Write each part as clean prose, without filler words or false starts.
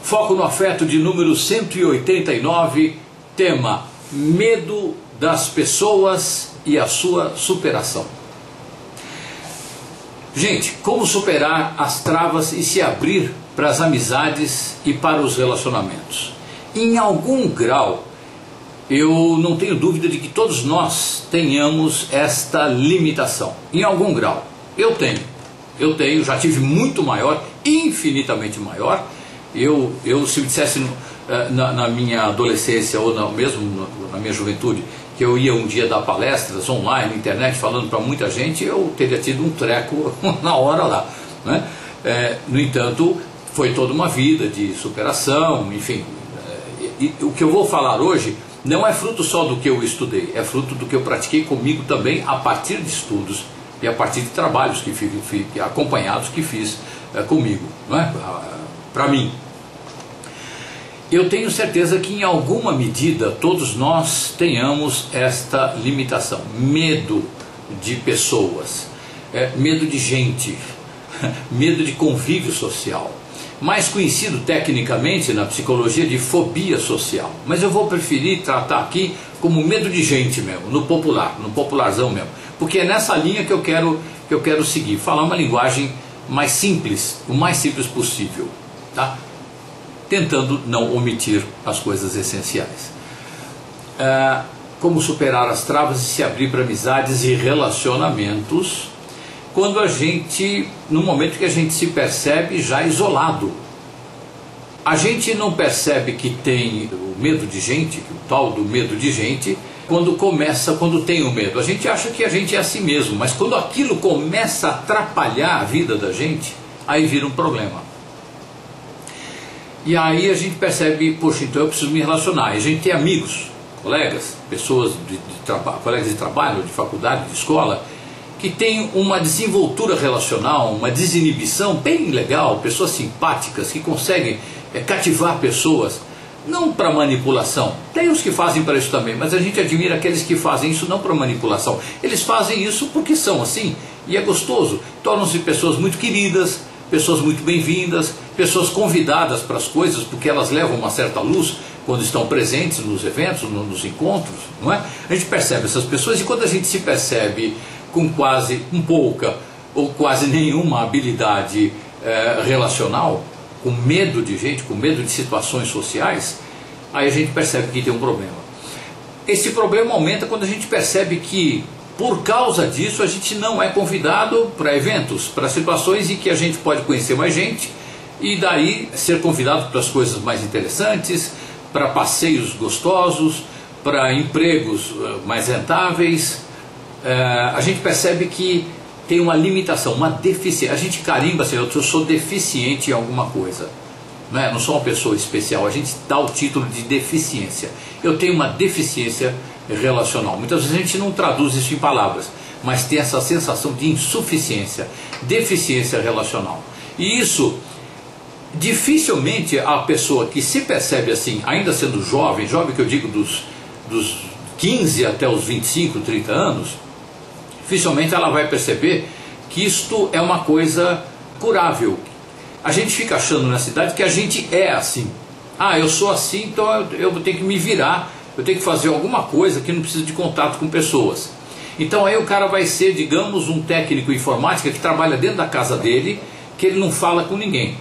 Foco no Afeto de número 189, tema: medo das pessoas e a sua superação. Gente, como superar as travas e se abrir para as amizades e para os relacionamentos? Em algum grau, eu não tenho dúvida de que todos nós tenhamos esta limitação. Em algum grau. Eu tenho, já tive muito maior, infinitamente maior. Se me dissesse na minha adolescência ou mesmo na minha juventude que eu ia um dia dar palestras online, na internet, falando para muita gente, eu teria tido um treco na hora lá, né? No entanto, foi toda uma vida de superação, enfim. E o que eu vou falar hoje não é fruto só do que eu estudei, é fruto do que eu pratiquei comigo também a partir de estudos e a partir de trabalhos acompanhados que fiz comigo, não é? Para mim. Eu tenho certeza que em alguma medida todos nós tenhamos esta limitação, medo de pessoas, medo de gente, medo de convívio social, mais conhecido tecnicamente na psicologia de fobia social, mas eu vou preferir tratar aqui como medo de gente mesmo, no popularzão mesmo, porque é nessa linha que eu quero seguir, falar uma linguagem mais simples, o mais simples possível, tá? Tentando não omitir as coisas essenciais. Como superar as travas e se abrir para amizades e relacionamentos quando no momento que a gente se percebe já isolado. A gente não percebe que tem o medo de gente, o tal do medo de gente, quando tem o medo. A gente acha que a gente é assim mesmo, mas quando aquilo começa a atrapalhar a vida da gente, aí vira um problema. E aí a gente percebe, poxa, então eu preciso me relacionar. E a gente tem amigos, colegas, pessoas colegas de trabalho, de faculdade, de escola, que tem uma desenvoltura relacional, uma desinibição bem legal, pessoas simpáticas que conseguem cativar pessoas, não para manipulação. Tem os que fazem para isso também, mas a gente admira aqueles que fazem isso não para manipulação. Eles fazem isso porque são assim, e é gostoso. Tornam-se pessoas muito queridas, pessoas muito bem-vindas, pessoas convidadas para as coisas, porque elas levam uma certa luz quando estão presentes nos eventos, nos encontros, não é? A gente percebe essas pessoas, e quando a gente se percebe com pouca ou quase nenhuma habilidade relacional, com medo de gente, com medo de situações sociais, aí a gente percebe que tem um problema. Esse problema aumenta quando a gente percebe que, por causa disso, a gente não é convidado para eventos, para situações em que a gente pode conhecer mais gente, e daí ser convidado para as coisas mais interessantes, para passeios gostosos, para empregos mais rentáveis. A gente percebe que tem uma limitação, uma deficiência. A gente carimba assim: eu sou deficiente em alguma coisa, não sou uma pessoa especial. A gente dá o título de deficiência. Eu tenho uma deficiência relacional. Muitas vezes a gente não traduz isso em palavras, mas tem essa sensação de insuficiência, deficiência relacional. E isso, dificilmente a pessoa que se percebe assim, ainda sendo jovem que eu digo dos 15 até os 25, 30 anos, dificilmente ela vai perceber que isto é uma coisa curável. A gente fica achando na cidade que a gente é assim. Eu sou assim, então eu vou ter que me virar, eu tenho que fazer alguma coisa que não precisa de contato com pessoas. Então aí o cara vai ser, digamos, um técnico em informática que trabalha dentro da casa dele, que ele não fala com ninguém.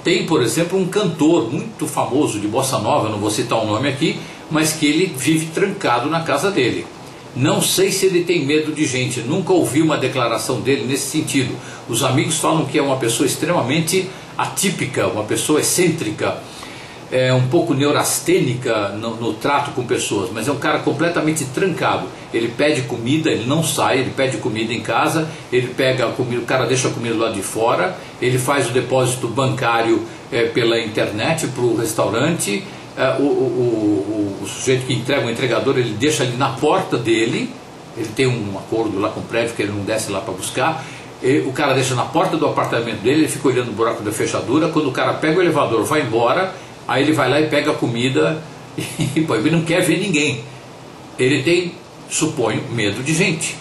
Tem, por exemplo, um cantor muito famoso de bossa nova, não vou citar o nome aqui, mas que ele vive trancado na casa dele. Não sei se ele tem medo de gente, nunca ouvi uma declaração dele nesse sentido. Os amigos falam que é uma pessoa extremamente atípica, uma pessoa excêntrica, um pouco neurastênica no trato com pessoas, mas é um cara completamente trancado. Ele pede comida, ele não sai, ele pede comida em casa, ele pega a comida, o cara deixa a comida lá de fora, ele faz o depósito bancário pela internet para o restaurante. O sujeito que entrega, o entregador, ele deixa ali na porta dele, ele tem um acordo lá com o prédio que ele não desce lá para buscar, o cara deixa na porta do apartamento dele, ele fica olhando o buraco da fechadura. Quando o cara pega o elevador, vai embora, aí ele vai lá e pega a comida e pô, ele não quer ver ninguém. Ele tem, suponho, medo de gente,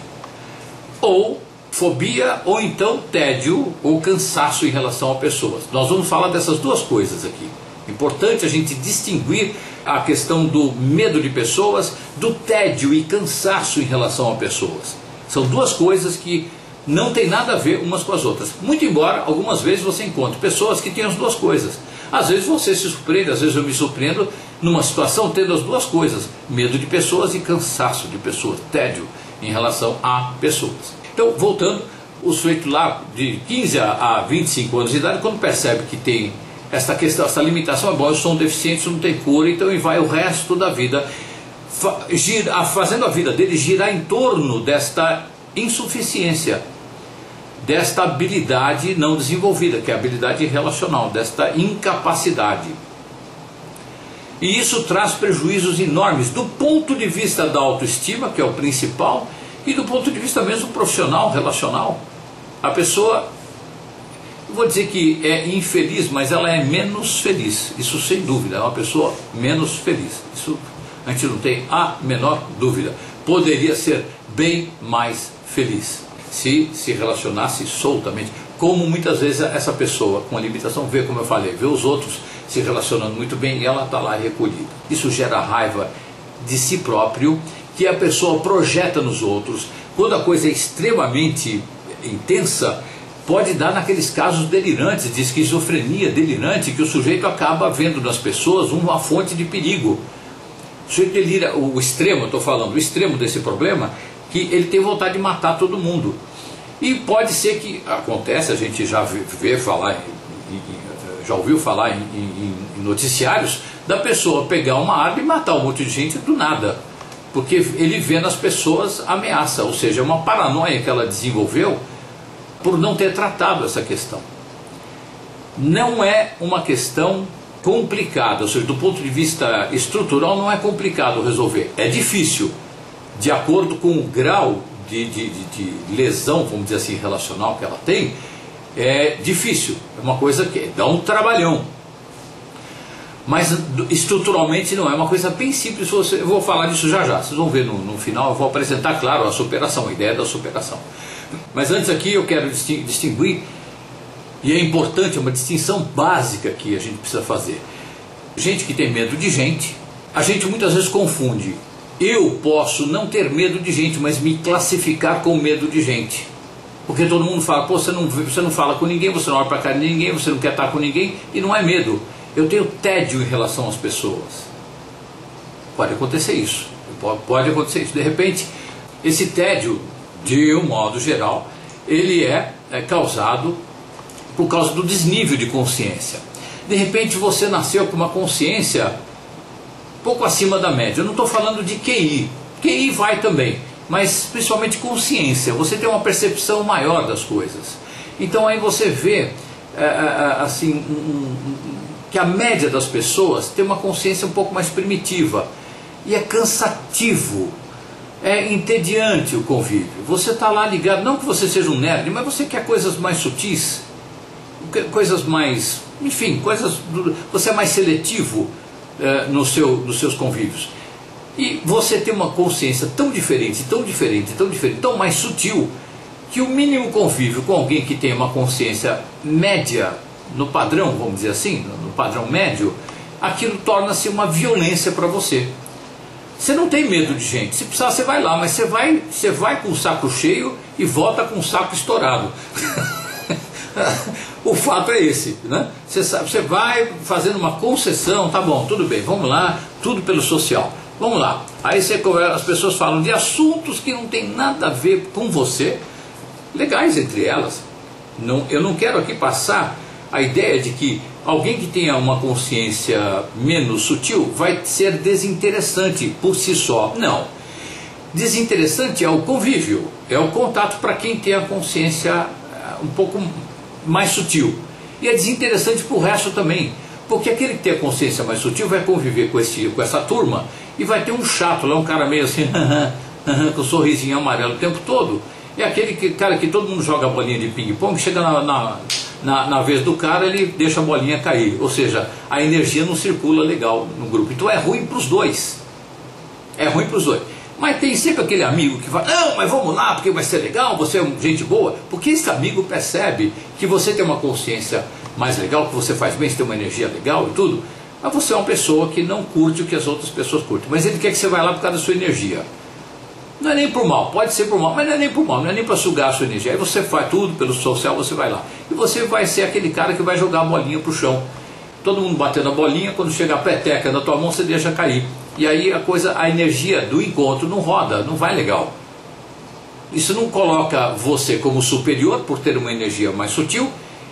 ou fobia, ou então tédio ou cansaço em relação a pessoas. Nós vamos falar dessas duas coisas aqui, Importante a gente distinguir a questão do medo de pessoas, do tédio e cansaço em relação a pessoas. São duas coisas que não tem nada a ver umas com as outras. Muito embora algumas vezes você encontre pessoas que têm as duas coisas. Às vezes você se surpreende, às vezes eu me surpreendo numa situação tendo as duas coisas. Medo de pessoas e cansaço de pessoas, tédio em relação a pessoas. Então, voltando, o sujeito lá de 15 a 25 anos de idade, quando percebe que tem essa questão, essa limitação, é bom, eu sou um deficiente, isso não tem cura, então ele vai o resto da vida fazendo a vida dele girar em torno desta insuficiência, desta habilidade não desenvolvida, que é a habilidade relacional, desta incapacidade. E isso traz prejuízos enormes do ponto de vista da autoestima, que é o principal, e do ponto de vista mesmo profissional, relacional. A pessoa, eu vou dizer que é infeliz, mas ela é menos feliz, isso sem dúvida, é uma pessoa menos feliz, isso a gente não tem a menor dúvida. Poderia ser bem mais feliz se relacionasse soltamente, como muitas vezes essa pessoa com a limitação vê, como eu falei, vê os outros se relacionando muito bem e ela está lá recolhida. Isso gera raiva de si próprio, que a pessoa projeta nos outros. Quando a coisa é extremamente intensa, pode dar naqueles casos delirantes, de esquizofrenia delirante, que o sujeito acaba vendo nas pessoas uma fonte de perigo. O sujeito delira, o extremo, eu estou falando, o extremo desse problema, que ele tem vontade de matar todo mundo. E pode ser que acontece, a gente já vê falar, já ouviu falar em noticiários, da pessoa pegar uma arma e matar um monte de gente do nada, porque ele vê nas pessoas ameaça, ou seja, uma paranoia que ela desenvolveu por não ter tratado essa questão. Não é uma questão complicada, ou seja, do ponto de vista estrutural não é complicado resolver, é difícil, de acordo com o grau de lesão, vamos dizer assim, relacional que ela tem, é difícil, é uma coisa que dá um trabalhão, mas estruturalmente não, é uma coisa bem simples. Eu vou falar disso já já, vocês vão ver no final, eu vou apresentar, claro, a superação, a ideia da superação. Mas antes aqui eu quero distinguir, e é importante, é uma distinção básica que a gente precisa fazer. Gente que tem medo de gente, a gente muitas vezes confunde. Eu posso não ter medo de gente, mas me classificar com medo de gente. Porque todo mundo fala, pô, você não fala com ninguém, você não olha para a cara de ninguém, você não quer estar com ninguém, e não é medo. Eu tenho tédio em relação às pessoas. Pode acontecer isso. Pode acontecer isso. De repente, esse tédio, de um modo geral, ele é causado por causa do desnível de consciência. De repente você nasceu com uma consciência pouco acima da média. Eu não estou falando de QI. QI vai também, mas principalmente consciência. Você tem uma percepção maior das coisas. Então aí você vê assim, que a média das pessoas tem uma consciência um pouco mais primitiva. E é cansativo. É entediante o convívio. Você está lá ligado, não que você seja um nerd, mas você quer coisas mais sutis, coisas mais, enfim, você é mais seletivo nos seus convívios. E você tem uma consciência tão diferente, tão mais sutil, que o mínimo convívio com alguém que tem uma consciência média, no padrão, vamos dizer assim, no padrão médio, aquilo torna-se uma violência para você. Você não tem medo de gente, se precisar você vai lá, mas você vai com o saco cheio e volta com o saco estourado. O fato é esse, né? Você vai fazendo uma concessão, tá bom, tudo bem, vamos lá, tudo pelo social, vamos lá. Aí as pessoas falam de assuntos que não tem nada a ver com você, legais entre elas. Eu não quero aqui passar a ideia de que alguém que tenha uma consciência menos sutil vai ser desinteressante por si só. Não. Desinteressante é o convívio, é o contato para quem tem a consciência um pouco mais sutil. E é desinteressante para o resto também, porque aquele que tem a consciência mais sutil vai conviver com essa turma e vai ter um chato lá, um cara meio assim, com um sorrisinho amarelo o tempo todo. É aquele cara que todo mundo joga a bolinha de ping-pong, chega na vez do cara, ele deixa a bolinha cair. Ou seja, a energia não circula legal no grupo. Então é ruim para os dois. É ruim para os dois. Mas tem sempre aquele amigo que fala, não, mas vamos lá, porque vai ser legal, você é gente boa. Porque esse amigo percebe que você tem uma consciência mais legal, que você faz bem, você tem uma energia legal e tudo. Mas você é uma pessoa que não curte o que as outras pessoas curtem, mas ele quer que você vá lá por causa da sua energia. Não é nem por mal, pode ser por mal, mas não é nem por mal, não é nem para sugar a sua energia. Aí você faz tudo pelo social, você vai lá. E você vai ser aquele cara que vai jogar a bolinha pro chão. Todo mundo batendo a bolinha, quando chega a peteca na tua mão, você deixa cair. E aí a energia do encontro não roda, não vai legal. Isso não coloca você como superior por ter uma energia mais sutil,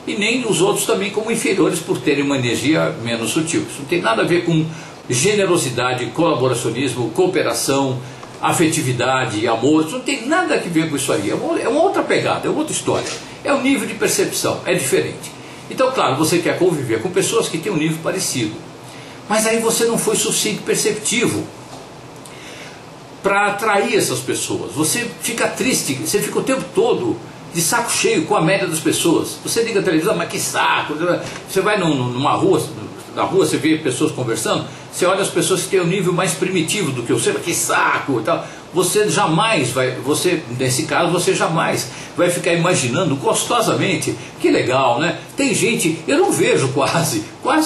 e nem os outros também como inferiores por terem uma energia menos sutil. Isso não tem nada a ver com generosidade, colaboracionismo, cooperação, afetividade, amor. Isso não tem nada a ver com isso aí. É uma outra pegada, é uma outra história. É um nível de percepção, é diferente. Então, claro, você quer conviver com pessoas que têm um nível parecido. Mas aí você não foi suficiente perceptivo para atrair essas pessoas. Você fica triste, você fica o tempo todo de saco cheio com a média das pessoas. Você liga a televisão, mas que saco. Você vai numa rua, na rua você vê pessoas conversando, você olha as pessoas que têm um nível mais primitivo do que o seu, que saco e tal. Você jamais vai, nesse caso, você jamais vai ficar imaginando gostosamente, que legal, né? Tem gente, eu não vejo quase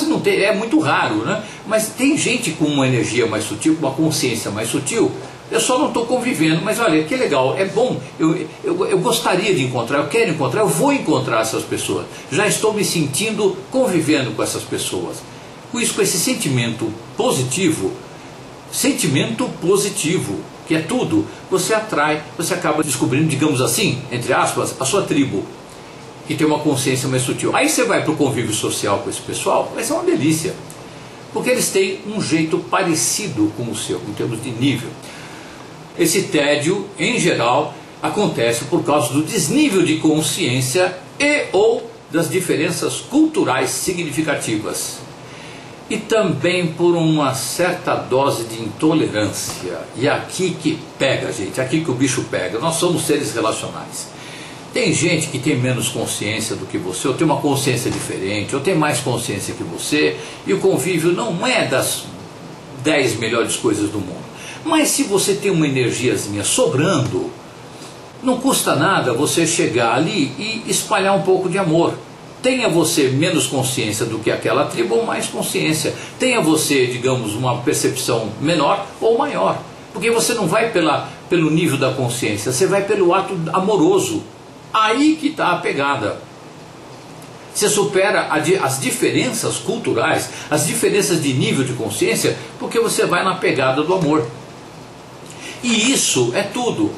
não tem, é muito raro, né? Mas tem gente com uma energia mais sutil, com uma consciência mais sutil. Eu só não estou convivendo, mas olha, que legal, é bom, eu gostaria de encontrar, eu quero encontrar, eu vou encontrar essas pessoas. Já estou me sentindo convivendo com essas pessoas. Com isso, com esse sentimento positivo, que é tudo, você atrai, você acaba descobrindo, digamos assim, entre aspas, a sua tribo, que tem uma consciência mais sutil. Aí você vai para o convívio social com esse pessoal, vai ser uma delícia, porque eles têm um jeito parecido com o seu, em termos de nível. Esse tédio, em geral, acontece por causa do desnível de consciência e ou das diferenças culturais significativas. E também por uma certa dose de intolerância. E aqui que pega, gente, aqui que o bicho pega. Nós somos seres relacionais. Tem gente que tem menos consciência do que você, ou tem uma consciência diferente, ou tem mais consciência que você, e o convívio não é das 10 melhores coisas do mundo. Mas se você tem uma energiazinha sobrando, não custa nada você chegar ali e espalhar um pouco de amor. Tenha você menos consciência do que aquela tribo ou mais consciência. Tenha você, digamos, uma percepção menor ou maior. Porque você não vai pelo nível da consciência, você vai pelo ato amoroso. Aí que está a pegada. Você supera as diferenças culturais, as diferenças de nível de consciência, porque você vai na pegada do amor. E isso é tudo.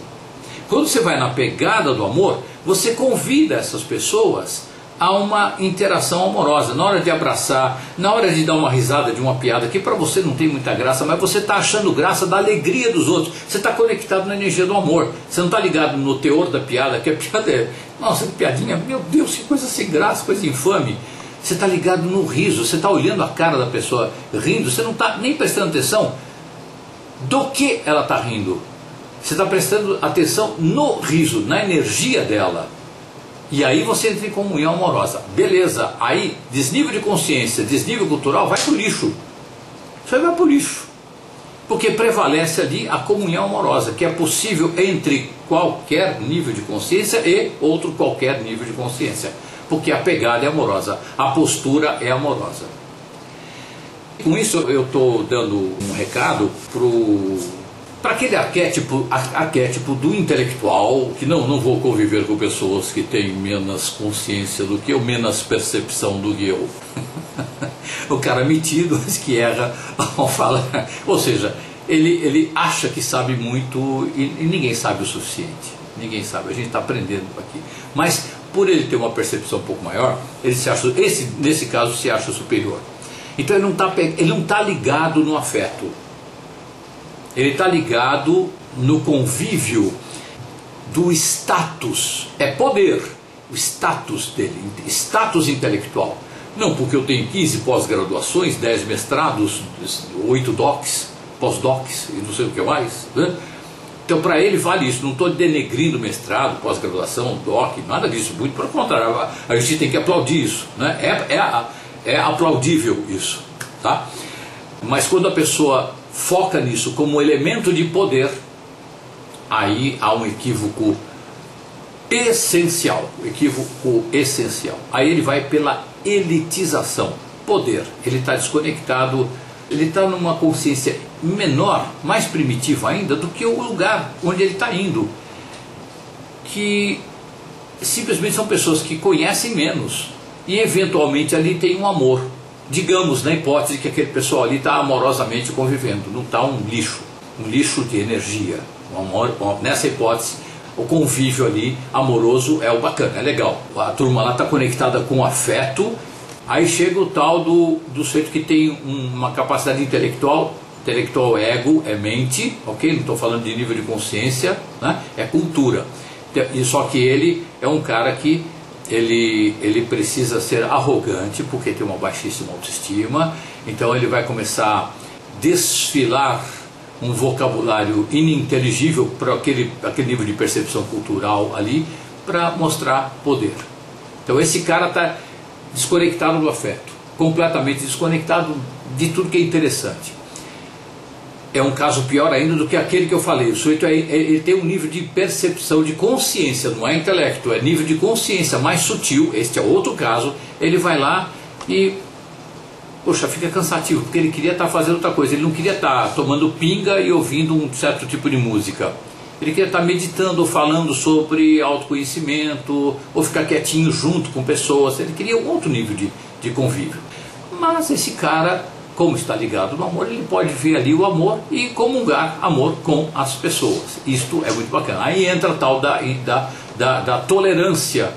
Quando você vai na pegada do amor, você convida essas pessoas a uma interação amorosa. Na hora de abraçar, na hora de dar uma risada de uma piada que para você não tem muita graça, mas você está achando graça da alegria dos outros. Você está conectado na energia do amor. Você não está ligado no teor da piada, que a piada é, nossa, que piadinha, meu Deus, que coisa sem graça, coisa infame. Você está ligado no riso, você está olhando a cara da pessoa rindo, você não está nem prestando atenção do que ela está rindo. Você está prestando atenção no riso, na energia dela. E aí você entra em comunhão amorosa. Beleza, aí desnível de consciência, desnível cultural, vai para o lixo. Isso aí vai para o lixo. Porque prevalece ali a comunhão amorosa, que é possível entre qualquer nível de consciência e outro qualquer nível de consciência. Porque a pegada é amorosa, a postura é amorosa. Com isso eu estou dando um recado para aquele arquétipo do intelectual, que não vou conviver com pessoas que têm menos consciência do que eu, menos percepção do que eu. O cara metido, mas que erra ao falar. Ou seja, ele acha que sabe muito e ninguém sabe o suficiente. Ninguém sabe, a gente está aprendendo aqui. Mas por ele ter uma percepção um pouco maior, ele se acha, nesse caso se acha superior. Então ele não está ligado no afeto. Ele está ligado no convívio do status. É poder, o status dele, status intelectual. Não porque eu tenho 15 pós-graduações, 10 mestrados, 8 docs, pós-docs e não sei o que mais, né? Então para ele vale isso. Não estou denegrindo mestrado, pós-graduação, doc, nada disso. Muito pelo contrário, a gente tem que aplaudir isso, né? É aplaudível isso, tá? Mas quando a pessoa foca nisso como elemento de poder, aí há um equívoco essencial. Aí ele vai pela elitização. poder. Ele está desconectado, ele está numa consciência menor, mais primitiva ainda, do que o lugar onde ele está indo. Que simplesmente são pessoas que conhecem menos e eventualmente ali tem um amor. Digamos, na hipótese que aquele pessoal ali está amorosamente convivendo, não está um lixo de energia. O amor, nessa hipótese, o convívio ali amoroso é o bacana, é legal. A turma lá está conectada com afeto. Aí chega o tal do sujeito que tem uma capacidade intelectual é ego, é mente, ok? Não estou falando de nível de consciência, né? É cultura. E só que ele é um cara que ele precisa ser arrogante, porque tem uma baixíssima autoestima, então ele vai começar a desfilar um vocabulário ininteligível para aquele nível de percepção cultural ali, para mostrar poder. Então esse cara está desconectado do afeto, completamente desconectado de tudo que é interessante. É um caso pior ainda do que aquele que eu falei. O sujeito ele tem um nível de percepção, de consciência, não é intelecto, é nível de consciência mais sutil. Este é outro caso. Ele vai lá e, poxa, fica cansativo, porque ele queria estar fazendo outra coisa. Ele não queria estar tomando pinga e ouvindo um certo tipo de música. Ele queria estar meditando ou falando sobre autoconhecimento, ou ficar quietinho junto com pessoas. Ele queria um outro nível de convívio. Mas esse cara, como está ligado no amor, ele pode ver ali o amor e comungar amor com as pessoas. Isto é muito bacana. Aí entra a tal da tolerância.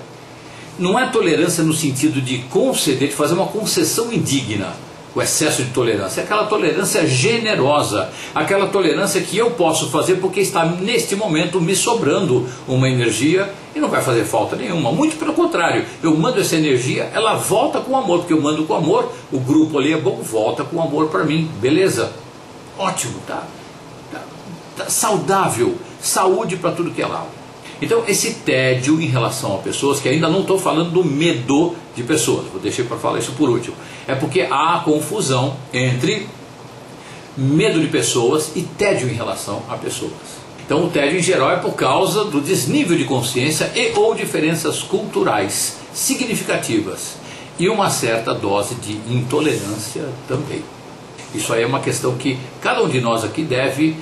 Não é tolerância no sentido de conceder, de fazer uma concessão indigna, o excesso de tolerância. É aquela tolerância generosa, aquela tolerância que eu posso fazer porque está neste momento me sobrando uma energia e não vai fazer falta nenhuma. Muito pelo contrário, eu mando essa energia, ela volta com amor, porque eu mando com amor, o grupo ali é bom, volta com amor para mim, beleza? Ótimo, tá saudável, saúde para tudo que é lado. Então esse tédio em relação a pessoas, que ainda não estou falando do medo de pessoas, vou deixar para falar isso por último, é porque há confusão entre medo de pessoas e tédio em relação a pessoas. Então o tédio em geral é por causa do desnível de consciência e ou diferenças culturais significativas e uma certa dose de intolerância também. Isso aí é uma questão que cada um de nós aqui deve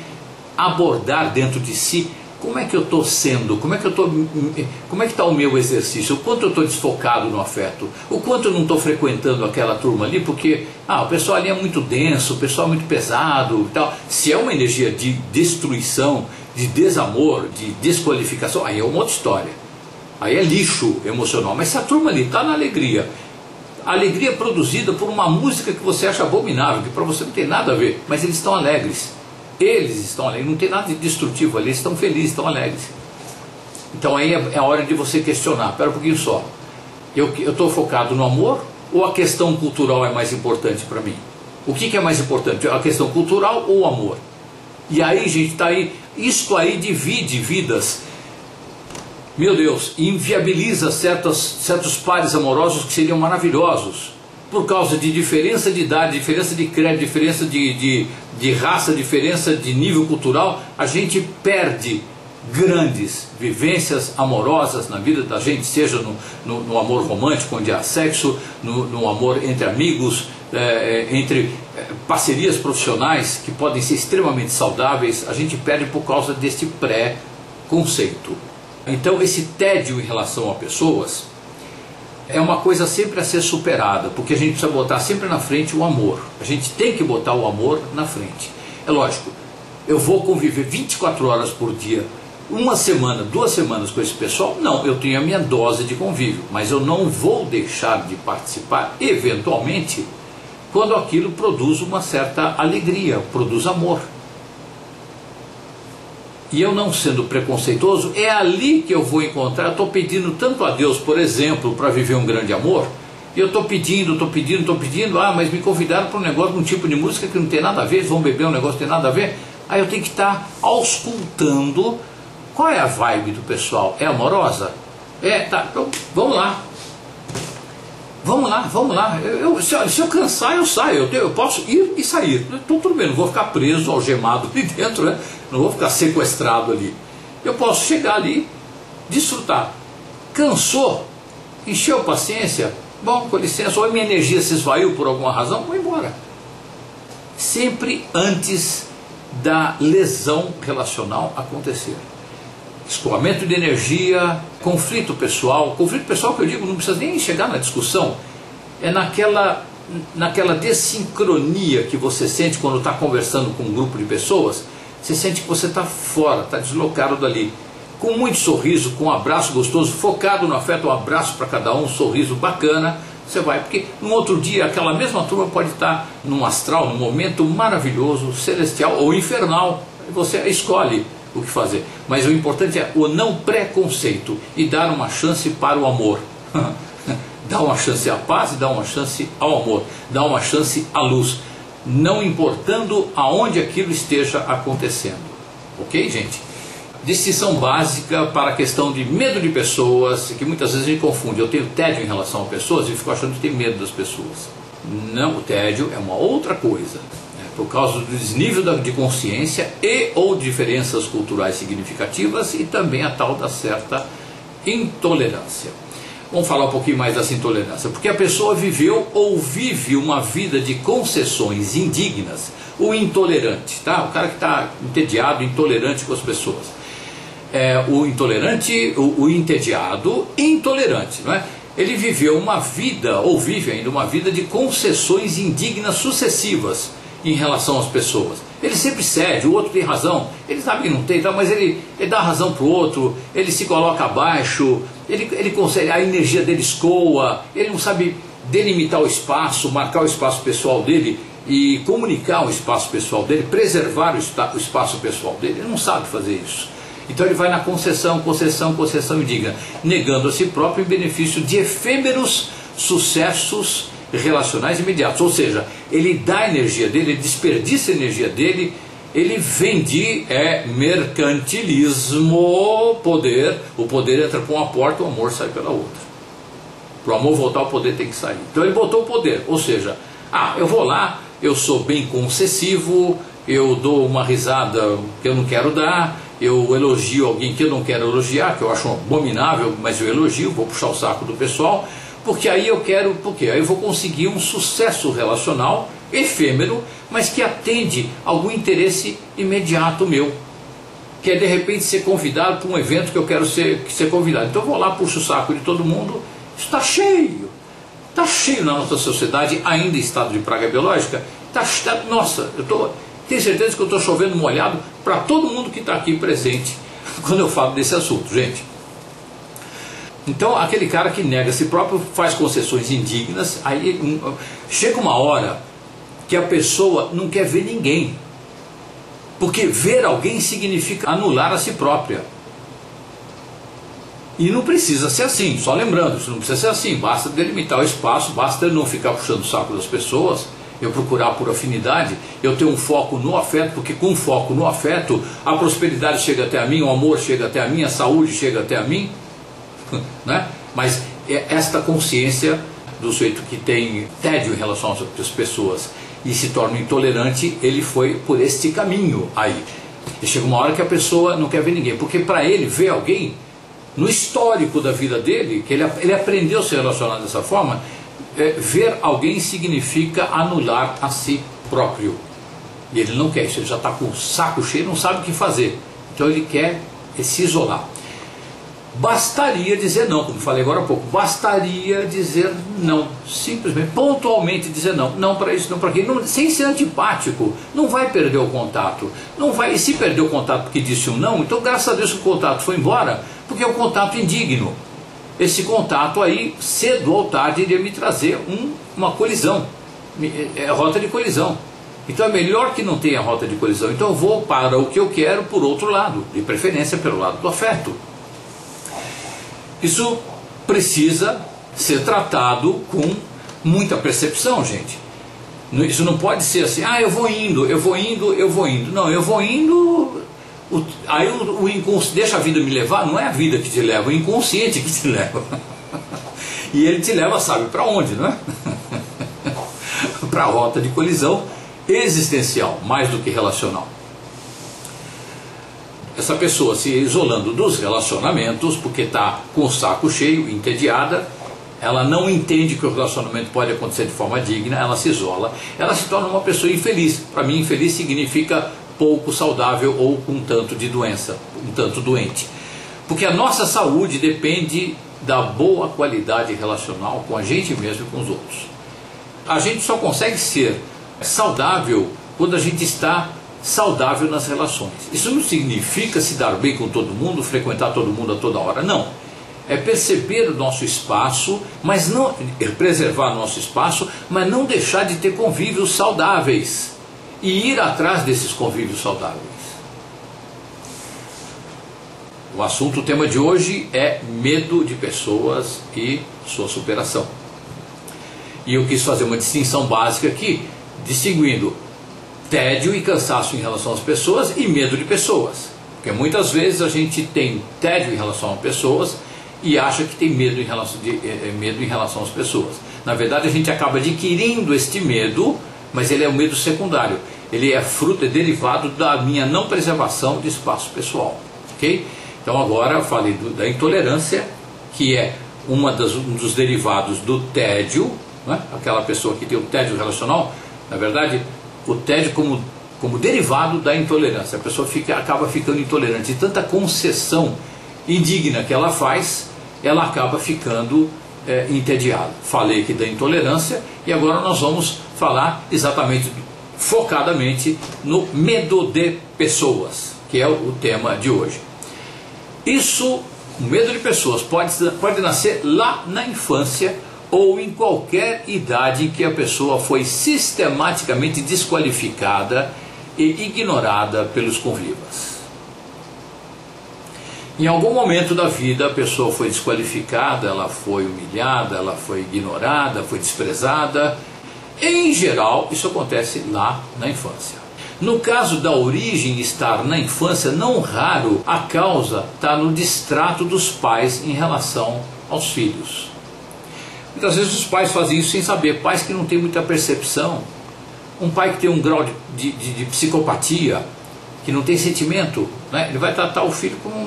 abordar dentro de si. Como é que eu estou sendo? Como é que está o meu exercício? O quanto eu estou desfocado no afeto? O quanto eu não estou frequentando aquela turma ali? Porque o pessoal ali é muito denso, o pessoal é muito pesado e tal. Se é uma energia de destruição, de desamor, de desqualificação, aí é uma outra história. Aí é lixo emocional. Mas se a turma ali está na alegria, a alegria produzida por uma música que você acha abominável, que para você não tem nada a ver, mas eles estão alegres. Eles estão alegres, não tem nada de destrutivo ali, eles estão felizes, estão alegres. Então aí é a hora de você questionar, espera um pouquinho só, eu estou focado no amor ou a questão cultural é mais importante para mim? O que é mais importante, a questão cultural ou o amor? E aí, gente, tá aí, isto aí divide vidas, meu Deus, inviabiliza certos pares amorosos que seriam maravilhosos, por causa de diferença de idade, diferença de crédito, diferença de raça, diferença de nível cultural, a gente perde grandes vivências amorosas na vida da gente, seja no amor romântico, onde há sexo, no amor entre amigos, entre parcerias profissionais que podem ser extremamente saudáveis, a gente perde por causa desse pré-conceito. Então esse tédio em relação a pessoas é uma coisa sempre a ser superada, porque a gente precisa botar sempre na frente o amor. A gente tem que botar o amor na frente. É lógico, eu vou conviver 24 horas por dia, uma semana, 2 semanas com esse pessoal? Não, eu tenho a minha dose de convívio, mas eu não vou deixar de participar, eventualmente, quando aquilo produz uma certa alegria, produz amor. E eu não sendo preconceituoso, é ali que eu vou encontrar. Eu estou pedindo tanto a Deus, por exemplo, para viver um grande amor, e eu estou pedindo, mas me convidaram para um negócio, um tipo de música que não tem nada a ver, eles vão beber um negócio que não tem nada a ver. Aí eu tenho que estar auscultando qual é a vibe do pessoal. É amorosa? Tá, então vamos lá. Vamos lá. Se eu cansar, eu saio. Eu posso ir e sair. Então, tudo bem, não vou ficar preso, algemado ali dentro, né? Não vou ficar sequestrado ali. Eu posso chegar ali, desfrutar. Cansou, encheu a paciência, Bom, com licença, ou a minha energia se esvaiu por alguma razão, vou embora. Sempre antes da lesão relacional acontecer. Escoamento de energia, conflito pessoal que eu digo, não precisa nem chegar na discussão, é naquela desincronia que você sente quando está conversando com um grupo de pessoas, você sente que você está fora, está deslocado dali, com muito sorriso, com um abraço gostoso, focado no afeto, um abraço para cada um, um sorriso bacana, você vai, porque no outro dia aquela mesma turma pode estar num astral, num momento maravilhoso, celestial ou infernal, você escolhe o que fazer, mas o importante é o não preconceito e dar uma chance para o amor. Dá uma chance à paz e dá uma chance ao amor, dá uma chance à luz, não importando aonde aquilo esteja acontecendo. Ok, gente? Distinção básica para a questão de medo de pessoas, que muitas vezes a gente confunde. Eu tenho tédio em relação a pessoas e fico achando que tem medo das pessoas. Não, o tédio é uma outra coisa. Por causa do desnível de consciência e ou diferenças culturais significativas e também a tal da certa intolerância. Vamos falar um pouquinho mais dessa intolerância, porque a pessoa viveu ou vive uma vida de concessões indignas, o intolerante, tá? O cara que está entediado, intolerante com as pessoas. O intolerante, o entediado, intolerante, não é? Ele viveu uma vida, ou vive ainda uma vida de concessões indignas sucessivas em relação às pessoas. Ele sempre cede, o outro tem razão, ele sabe que não tem, mas ele dá razão para o outro, ele se coloca abaixo, ele consegue, a energia dele escoa, ele não sabe delimitar o espaço, marcar o espaço pessoal dele e comunicar o espaço pessoal dele, preservar o espaço pessoal dele, ele não sabe fazer isso. Então ele vai na concessão indigna, negando a si próprio em benefício de efêmeros sucessos relacionais imediatos, ou seja, ele dá a energia dele, ele desperdiça a energia dele, ele vende, mercantilismo, poder, o poder entra por uma porta, o amor sai pela outra. Para o amor voltar, o poder tem que sair. Então ele botou o poder, ou seja, eu vou lá, eu sou bem concessivo, eu dou uma risada que eu não quero dar, eu elogio alguém que eu não quero elogiar, que eu acho abominável, mas eu elogio, vou puxar o saco do pessoal, porque aí eu quero, aí eu vou conseguir um sucesso relacional efêmero, mas que atende a algum interesse imediato meu, que é de repente ser convidado para um evento que eu quero ser convidado. Então eu vou lá, puxo o saco de todo mundo, isso está cheio na nossa sociedade, ainda em estado de praga biológica, nossa, tenho certeza que eu estou chovendo molhado para todo mundo que está aqui presente quando eu falo desse assunto, gente. Então aquele cara que nega a si próprio, faz concessões indignas, aí chega uma hora que a pessoa não quer ver ninguém, porque ver alguém significa anular a si própria. E não precisa ser assim, só lembrando, isso não precisa ser assim, basta delimitar o espaço, basta não ficar puxando o saco das pessoas, eu procurar por afinidade, eu ter um foco no afeto, porque com foco no afeto, a prosperidade chega até a mim, o amor chega até a mim, a saúde chega até a mim, né? Mas esta consciência do sujeito que tem tédio em relação às pessoas e se torna intolerante, ele foi por este caminho aí. E chega uma hora que a pessoa não quer ver ninguém, porque para ele ver alguém, no histórico da vida dele, que ele aprendeu a se relacionar dessa forma, ver alguém significa anular a si próprio. E ele não quer isso, ele já está com o saco cheio, não sabe o que fazer. Então ele quer se isolar. Bastaria dizer não, como falei agora há pouco, bastaria dizer não, simplesmente, pontualmente dizer não, não para isso, não para aquilo, sem ser antipático, não vai perder o contato, não vai, e se perder o contato porque disse um não, então graças a Deus que o contato foi embora, porque é um contato indigno. Esse contato aí, cedo ou tarde, iria me trazer uma colisão, rota de colisão. Então é melhor que não tenha rota de colisão, então eu vou para o que eu quero por outro lado, de preferência pelo lado do afeto. Isso precisa ser tratado com muita percepção, gente. Isso não pode ser assim, eu vou indo. Não, eu vou indo, aí o inconsciente, deixa a vida me levar, não é a vida que te leva, é o inconsciente que te leva. E ele te leva, sabe para onde, não é? Para a rota de colisão existencial, mais do que relacional. Essa pessoa se isolando dos relacionamentos, porque está com o saco cheio, entediada, ela não entende que o relacionamento pode acontecer de forma digna, ela se isola, ela se torna uma pessoa infeliz. Para mim, infeliz significa pouco saudável ou com um tanto de doença, um tanto doente. Porque a nossa saúde depende da boa qualidade relacional com a gente mesmo e com os outros. A gente só consegue ser saudável quando a gente está saudável nas relações. Isso não significa se dar bem com todo mundo, frequentar todo mundo a toda hora, não. É perceber o nosso espaço, mas não preservar o nosso espaço, mas não deixar de ter convívios saudáveis e ir atrás desses convívios saudáveis. O assunto, o tema de hoje é medo de pessoas e sua superação. E eu quis fazer uma distinção básica aqui, distinguindo tédio e cansaço em relação às pessoas e medo de pessoas. Porque muitas vezes a gente tem tédio em relação a pessoas e acha que tem medo em relação às pessoas. Na verdade, a gente acaba adquirindo este medo, mas ele é um medo secundário. Ele é fruto, é derivado da minha não preservação de espaço pessoal. Ok? Então agora eu falei da intolerância, que é um dos derivados do tédio, né? Aquela pessoa que tem o tédio relacional, na verdade, o tédio como derivado da intolerância. A pessoa acaba ficando intolerante. De tanta concessão indigna que ela faz, ela acaba ficando entediada. Falei aqui da intolerância e agora nós vamos falar exatamente, focadamente, no medo de pessoas, que é o tema de hoje. Isso, o medo de pessoas, pode nascer lá na infância ou em qualquer idade em que a pessoa foi sistematicamente desqualificada e ignorada pelos convivas. Em algum momento da vida a pessoa foi desqualificada, ela foi humilhada, ela foi ignorada, foi desprezada. Em geral, isso acontece lá na infância. No caso da origem estar na infância, não raro a causa está no distrato dos pais em relação aos filhos. Muitas vezes os pais fazem isso sem saber, pais que não têm muita percepção. Um pai que tem um grau de psicopatia, que não tem sentimento, né? Ele vai tratar o filho como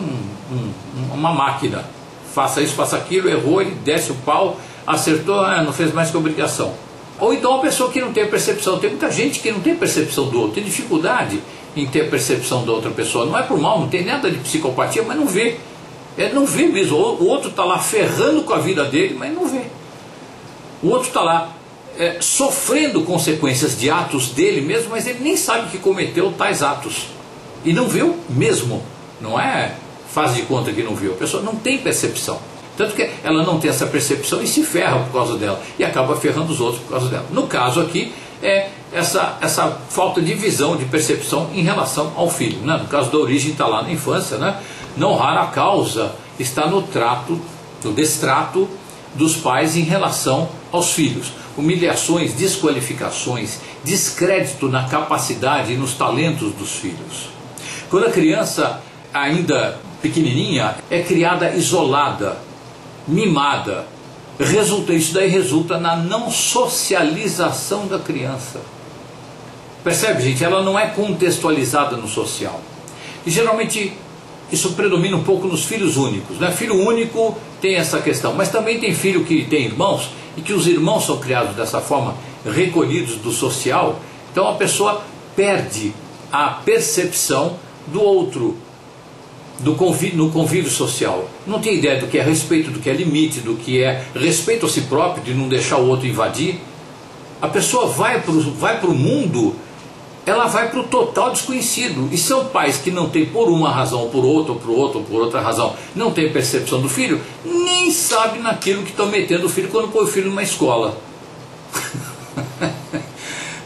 uma máquina. Faça isso, faça aquilo, errou, ele desce o pau, acertou, não fez mais que obrigação. Ou então uma pessoa que não tem percepção. Tem muita gente que não tem percepção do outro, tem dificuldade em ter percepção da outra pessoa. Não é por mal, não tem nada de psicopatia, mas não vê. Ele não vê mesmo. O outro está lá ferrando com a vida dele, mas não vê. O outro está lá sofrendo consequências de atos dele mesmo, mas ele nem sabe que cometeu tais atos. E não viu mesmo. Não é faz de conta que não viu. A pessoa não tem percepção. Tanto que ela não tem essa percepção e se ferra por causa dela. E acaba ferrando os outros por causa dela. No caso aqui, é essa falta de visão, de percepção em relação ao filho. Né? No caso da origem está lá na infância. Né? Não rara a causa está no destrato dos pais em relação aos filhos. Humilhações, desqualificações, descrédito na capacidade e nos talentos dos filhos. Quando a criança, ainda pequenininha, é criada isolada, mimada, isso daí resulta na não socialização da criança. Percebe, gente? Ela não é contextualizada no social. E geralmente isso predomina um pouco nos filhos únicos, né? Filho único tem essa questão, mas também tem filho que tem irmãos e que os irmãos são criados dessa forma, recolhidos do social. Então a pessoa perde a percepção do outro, no convívio social. Não tem ideia do que é respeito, do que é limite, do que é respeito a si próprio, de não deixar o outro invadir. A pessoa vai para o mundo, ela vai para o total desconhecido. E são pais que não têm, por uma razão, por outra, ou por outra razão, não têm percepção do filho, nem sabem naquilo que estão metendo o filho quando põe o filho numa escola.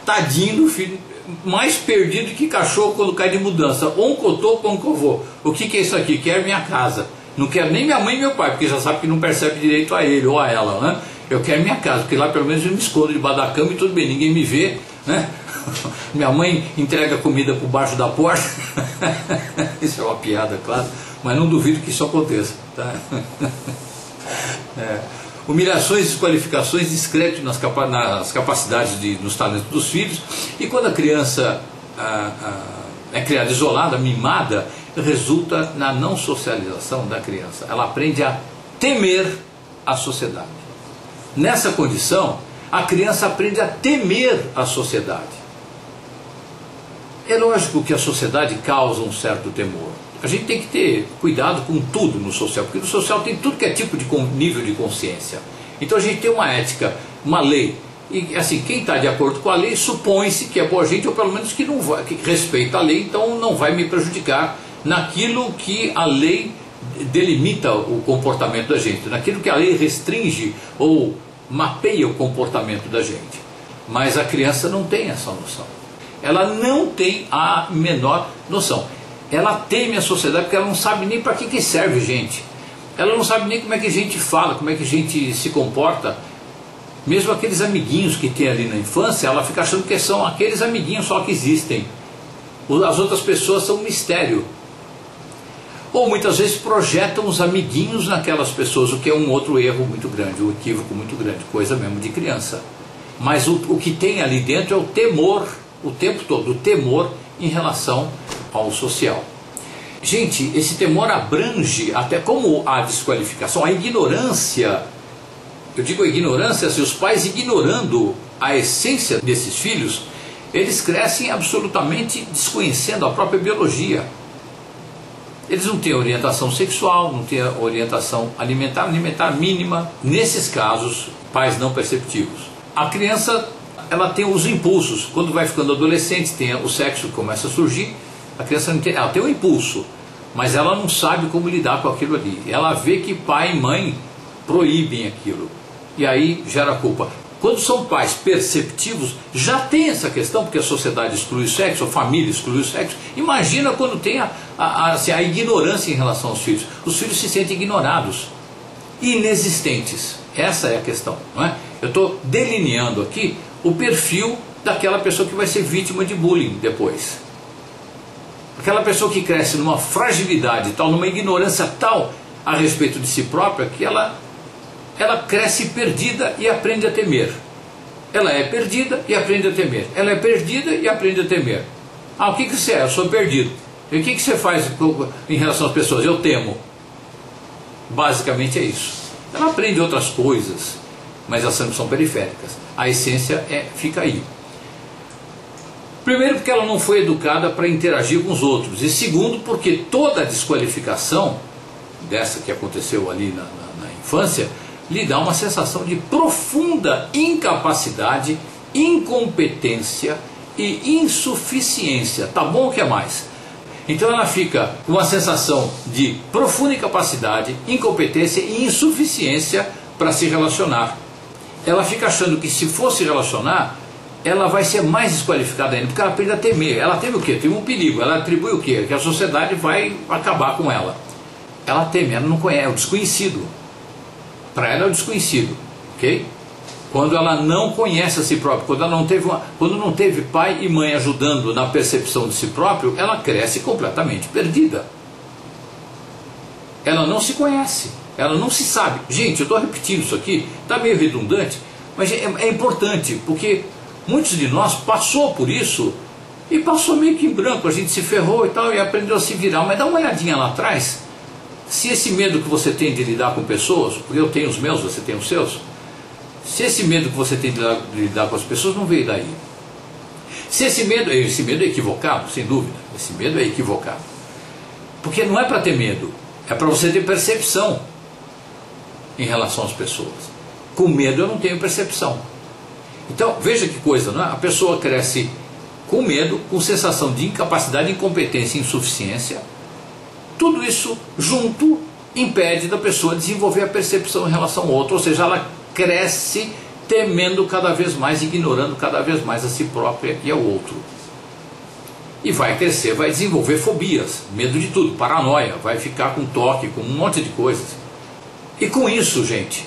Tadinho do filho, mais perdido que cachorro quando cai de mudança. Ou um cotoco ou um covô. O que é isso aqui? Quero minha casa. Não quero nem minha mãe e meu pai, porque já sabe que não percebe direito a ele ou a ela, né? Eu quero minha casa, porque lá pelo menos eu me escondo debaixo da cama e tudo bem, ninguém me vê, né? Minha mãe entrega comida por baixo da porta. Isso é uma piada, claro, mas não duvido que isso aconteça, tá? Humilhações, desqualificações, descrédito nas capacidades, nos talentos dos filhos. E quando a criança é criada isolada, mimada, resulta na não socialização da criança. Ela aprende a temer a sociedade. Nessa condição, a criança aprende a temer a sociedade. É lógico que a sociedade causa um certo temor. A gente tem que ter cuidado com tudo no social, porque no social tem tudo que é tipo de nível de consciência. Então a gente tem uma ética, uma lei, e assim, quem está de acordo com a lei supõe-se que é boa gente, ou pelo menos que não vai, que respeita a lei, então não vai me prejudicar naquilo que a lei delimita o comportamento da gente, naquilo que a lei restringe ou mapeia o comportamento da gente. Mas a criança não tem essa noção. Ela não tem a menor noção. Ela teme a sociedade porque ela não sabe nem para que serve gente. Ela não sabe nem como é que a gente fala, como é que a gente se comporta. Mesmo aqueles amiguinhos que tem ali na infância, ela fica achando que são aqueles amiguinhos só que existem. As outras pessoas são um mistério. Ou muitas vezes projetam os amiguinhos naquelas pessoas, o que é um outro erro muito grande, um equívoco muito grande, coisa mesmo de criança. Mas o que tem ali dentro é o temor, o tempo todo, o temor em relação ao social. Gente, esse temor abrange até como a desqualificação, a ignorância. Eu digo a ignorância, se os pais ignorando a essência desses filhos, eles crescem absolutamente desconhecendo a própria biologia. Eles não têm orientação sexual, não têm orientação alimentar mínima. Nesses casos, pais não perceptivos. A criança, ela tem os impulsos. Quando vai ficando adolescente, tem o sexo que começa a surgir. A criança não tem, ela tem um impulso, mas ela não sabe como lidar com aquilo ali. Ela vê que pai e mãe proíbem aquilo. E aí gera culpa. Quando são pais perceptivos, já tem essa questão, porque a sociedade exclui o sexo, a família exclui o sexo. Imagina quando tem a ignorância em relação aos filhos. Os filhos se sentem ignorados, inexistentes. Essa é a questão, não é? Eu estou delineando aqui o perfil daquela pessoa que vai ser vítima de bullying depois. Aquela pessoa que cresce numa fragilidade tal, numa ignorância tal a respeito de si própria, que ela cresce perdida e aprende a temer. Ela é perdida e aprende a temer. Ela é perdida e aprende a temer. Ah, o que você é? Eu sou perdido. E o que você faz em relação às pessoas? Eu temo. Basicamente é isso. Ela aprende outras coisas, mas elas são periféricas. A essência fica aí. Primeiro, porque ela não foi educada para interagir com os outros. E segundo, porque toda a desqualificação dessa que aconteceu ali na infância lhe dá uma sensação de profunda incapacidade, incompetência e insuficiência. Tá bom, o que é mais? Então ela fica com uma sensação de profunda incapacidade, incompetência e insuficiência para se relacionar. Ela fica achando que se for se relacionar, ela vai ser mais desqualificada ainda, porque ela aprende a temer. Ela teme o quê? Teme um perigo. Ela atribui o quê? Que a sociedade vai acabar com ela. Ela teme, ela não conhece, é o desconhecido. Para ela é o desconhecido, ok? Quando ela não conhece a si própria, quando não teve pai e mãe ajudando na percepção de si próprio, ela cresce completamente perdida. Ela não se conhece, ela não se sabe. Gente, eu estou repetindo isso aqui, está meio redundante, mas é importante, porque muitos de nós passou por isso e passou meio que em branco, a gente se ferrou e tal, e aprendeu a se virar. Mas dá uma olhadinha lá atrás. Se esse medo que você tem de lidar com pessoas, porque eu tenho os meus, você tem os seus, se esse medo que você tem de lidar com as pessoas não veio daí. Se esse medo é equivocado, sem dúvida, esse medo é equivocado. Porque não é para ter medo, é para você ter percepção em relação às pessoas. Com medo eu não tenho percepção. Então, veja que coisa, não é? A pessoa cresce com medo, com sensação de incapacidade, incompetência e insuficiência. Tudo isso junto impede da pessoa desenvolver a percepção em relação ao outro, ou seja, ela cresce temendo cada vez mais, ignorando cada vez mais a si própria e ao outro. E vai crescer, vai desenvolver fobias, medo de tudo, paranoia, vai ficar com toque, com um monte de coisas. E com isso, gente,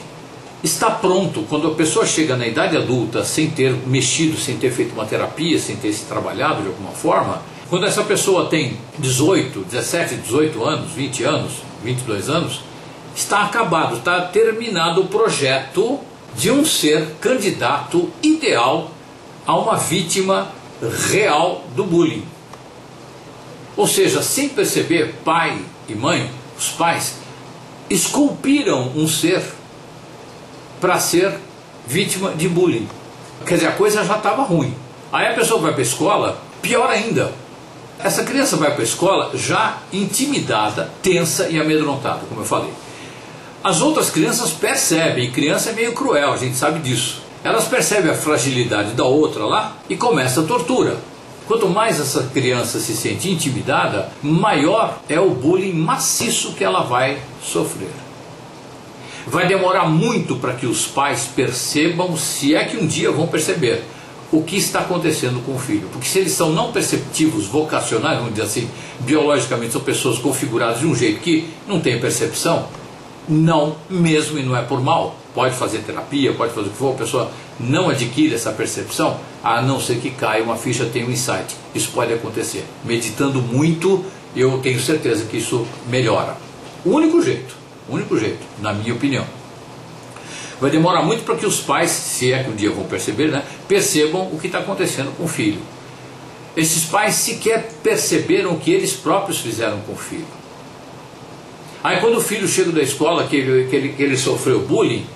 está pronto, quando a pessoa chega na idade adulta, sem ter mexido, sem ter feito uma terapia, sem ter se trabalhado de alguma forma, quando essa pessoa tem 18, 17, 18 anos, 20 anos, 22 anos, está acabado, está terminado o projeto de um ser candidato ideal a uma vítima real do bullying. Ou seja, sem perceber, pai e mãe, os pais, esculpiram um ser para ser vítima de bullying. Quer dizer, a coisa já estava ruim. Aí a pessoa vai para a escola, pior ainda. Essa criança vai para a escola já intimidada, tensa e amedrontada, como eu falei. As outras crianças percebem, e criança é meio cruel, a gente sabe disso. Elas percebem a fragilidade da outra lá e começa a tortura. Quanto mais essa criança se sente intimidada, maior é o bullying maciço que ela vai sofrer. Vai demorar muito para que os pais percebam, se é que um dia vão perceber, o que está acontecendo com o filho. Porque se eles são não perceptivos, vocacionais, vamos dizer assim, biologicamente são pessoas configuradas de um jeito que não tem percepção, não mesmo, e não é por mal, pode fazer terapia, pode fazer o que for, a pessoa não adquire essa percepção, a não ser que caia uma ficha, tenha um insight. Isso pode acontecer. Meditando muito, eu tenho certeza que isso melhora. O único jeito, na minha opinião. Vai demorar muito para que os pais, se é que um dia vão perceber, né, percebam o que está acontecendo com o filho. Esses pais sequer perceberam o que eles próprios fizeram com o filho. Aí quando o filho chega da escola, que ele sofreu bullying,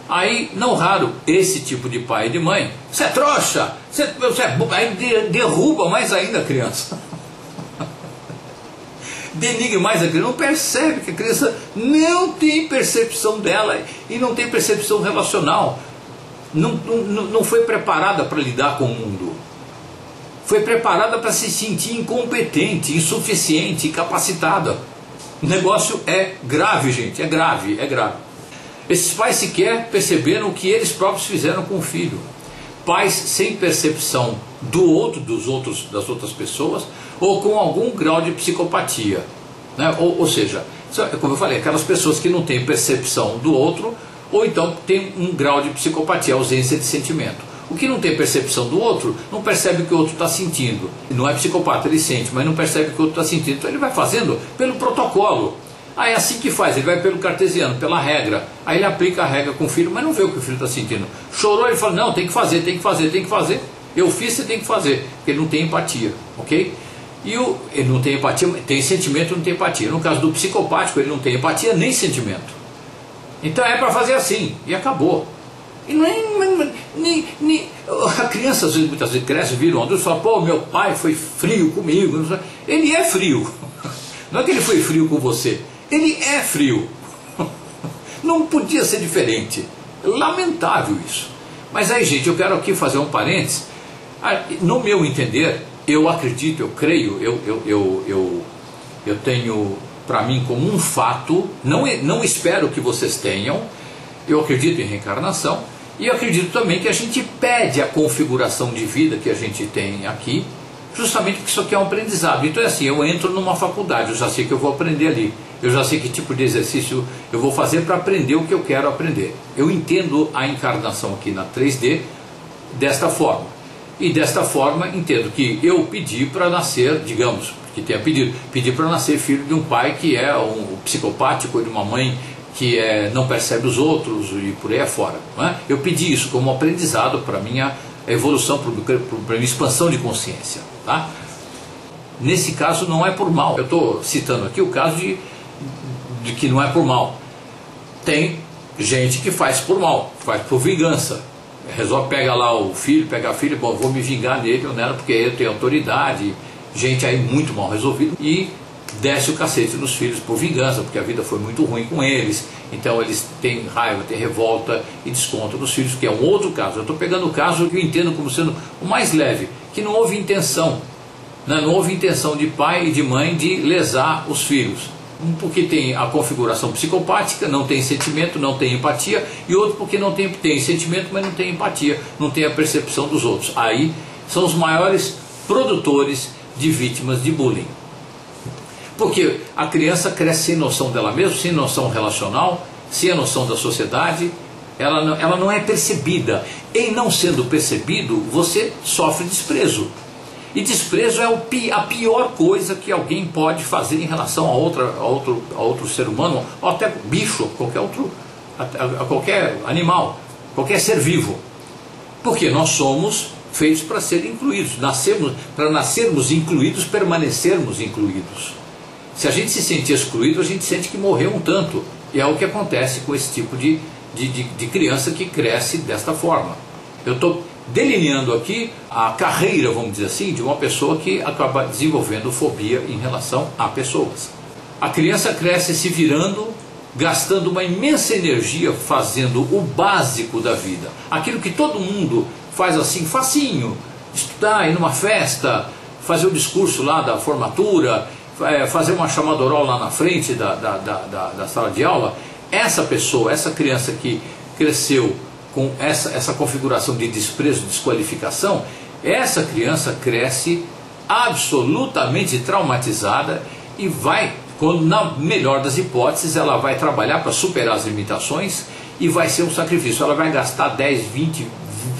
aí não raro esse tipo de pai e de mãe, você é trouxa, você é aí derruba mais ainda a criança. Denigre mais a criança, não percebe que a criança não tem percepção dela e não tem percepção relacional. Não foi preparada para lidar com o mundo. Foi preparada para se sentir incompetente, insuficiente, incapacitada. O negócio é grave, gente, é grave. Esses pais sequer perceberam o que eles próprios fizeram com o filho. Pais sem percepção do outro, das outras pessoas, ou com algum grau de psicopatia, né? Ou seja, como eu falei, aquelas pessoas que não têm percepção do outro, ou então tem um grau de psicopatia, ausência de sentimento. O que não tem percepção do outro, não percebe o que o outro está sentindo. Não é psicopata, ele sente, mas não percebe o que o outro está sentindo. Então ele vai fazendo pelo protocolo. Aí é assim que faz, ele vai pelo cartesiano, pela regra. Aí ele aplica a regra com o filho, mas não vê o que o filho está sentindo. Chorou, ele fala, não, tem que fazer. Eu fiz, você tem que fazer. Porque ele não tem empatia, ok? Ele não tem empatia, tem sentimento, não tem empatia. No caso do psicopático, ele não tem empatia nem sentimento. Então é para fazer assim, e acabou. E não é, a criança muitas vezes cresce, vira um adulto e fala, pô, meu pai foi frio comigo. Ele é frio. Não é que ele foi frio com você, ele é frio. Não podia ser diferente. Lamentável isso. Mas aí, gente, eu quero aqui fazer um parênteses. No meu entender, eu acredito, eu creio, eu tenho para mim como um fato, não espero que vocês tenham, eu acredito em reencarnação, e eu acredito também que a gente pede a configuração de vida que a gente tem aqui, justamente porque isso aqui é um aprendizado. Então é assim, eu entro numa faculdade, eu já sei que eu vou aprender ali, eu já sei que tipo de exercício eu vou fazer para aprender o que eu quero aprender. Eu entendo a encarnação aqui na 3D desta forma. E desta forma entendo que eu pedi para nascer, digamos, que tenha pedi para nascer filho de um pai que é um psicopático, de uma mãe que não percebe os outros e por aí afora. Não é? Eu pedi isso como aprendizado para a minha evolução, para a minha expansão de consciência. Tá? Nesse caso não é por mal. Eu estou citando aqui o caso de que não é por mal. Tem gente que faz por mal, faz por vingança. Resolve, pega lá o filho, pega a filha, bom, vou me vingar nele ou nela porque eu tenho autoridade. Gente aí muito mal resolvido e desce o cacete nos filhos por vingança, porque a vida foi muito ruim com eles, então eles têm raiva, têm revolta e descontam nos filhos, que é um outro caso. Eu estou pegando o caso que eu entendo como sendo o mais leve, que não houve intenção, né? Não houve intenção de pai e de mãe de lesar os filhos. Um porque tem a configuração psicopática, não tem sentimento, não tem empatia, e outro porque não tem sentimento, mas não tem empatia, não tem a percepção dos outros. Aí são os maiores produtores de vítimas de bullying. Porque a criança cresce sem noção dela mesma, sem noção relacional, sem a noção da sociedade, ela não é percebida. Em não sendo percebido, você sofre desprezo. E desprezo é a pior coisa que alguém pode fazer em relação a outro ser humano, ou até bicho, qualquer animal, qualquer ser vivo. Porque nós somos feitos para serem incluídos, para nascermos incluídos, permanecermos incluídos. Se a gente se sentir excluído, a gente sente que morreu um tanto. E é o que acontece com esse tipo de de criança que cresce desta forma. Eu estou delineando aqui a carreira, vamos dizer assim, de uma pessoa que acaba desenvolvendo fobia em relação a pessoas. A criança cresce se virando, gastando uma imensa energia fazendo o básico da vida. Aquilo que todo mundo faz assim, facinho. Estudar, ir numa festa, fazer o discurso lá da formatura, fazer uma chamada oral lá na frente da sala de aula. Essa pessoa, essa criança que cresceu com essa configuração de desprezo, desqualificação, essa criança cresce absolutamente traumatizada e vai, na melhor das hipóteses, ela vai trabalhar para superar as limitações e vai ser um sacrifício. Ela vai gastar 10, 20,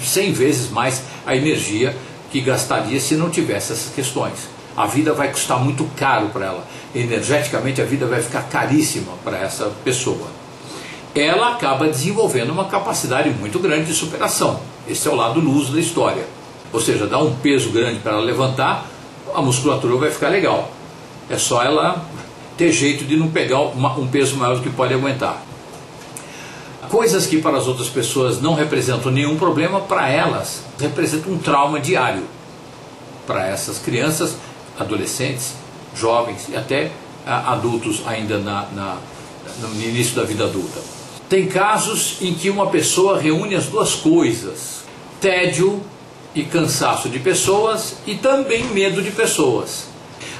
100 vezes mais a energia que gastaria se não tivesse essas questões. A vida vai custar muito caro para ela. Energeticamente a vida vai ficar caríssima para essa pessoa. Ela acaba desenvolvendo uma capacidade muito grande de superação. Esse é o lado luso da história. Ou seja, dá um peso grande para ela levantar, a musculatura vai ficar legal. É só ela ter jeito de não pegar um peso maior do que pode aguentar. Coisas que para as outras pessoas não representam nenhum problema, para elas representam um trauma diário. Para essas crianças, adolescentes, jovens e até adultos ainda no início da vida adulta. Tem casos em que uma pessoa reúne as duas coisas: tédio e cansaço de pessoas e também medo de pessoas.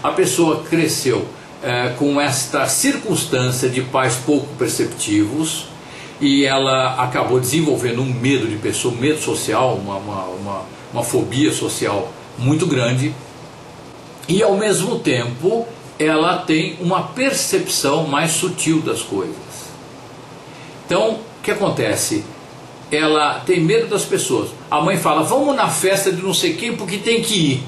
A pessoa cresceu com esta circunstância de pais pouco perceptivos e ela acabou desenvolvendo um medo de pessoa, um medo social, uma fobia social muito grande, e ao mesmo tempo ela tem uma percepção mais sutil das coisas. Então, o que acontece? Ela tem medo das pessoas. A mãe fala: vamos na festa de não sei quem porque tem que ir.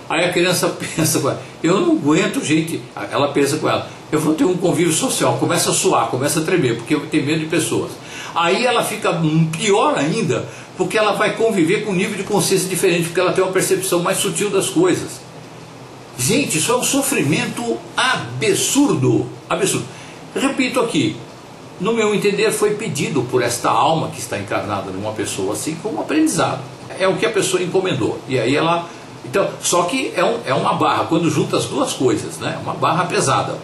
Aí a criança pensa com ela: eu não aguento, gente. Ela pensa com ela: eu vou ter um convívio social. Começa a suar, começa a tremer, porque eu tenho medo de pessoas. Aí ela fica pior ainda, porque ela vai conviver com um nível de consciência diferente, porque ela tem uma percepção mais sutil das coisas. Gente, isso é um sofrimento absurdo. Absurdo. Repito aqui, no meu entender foi pedido por esta alma que está encarnada numa pessoa assim como um aprendizado. É o que a pessoa encomendou. E aí ela... Então, só que é uma barra, quando junta as duas coisas, né? Uma barra pesada.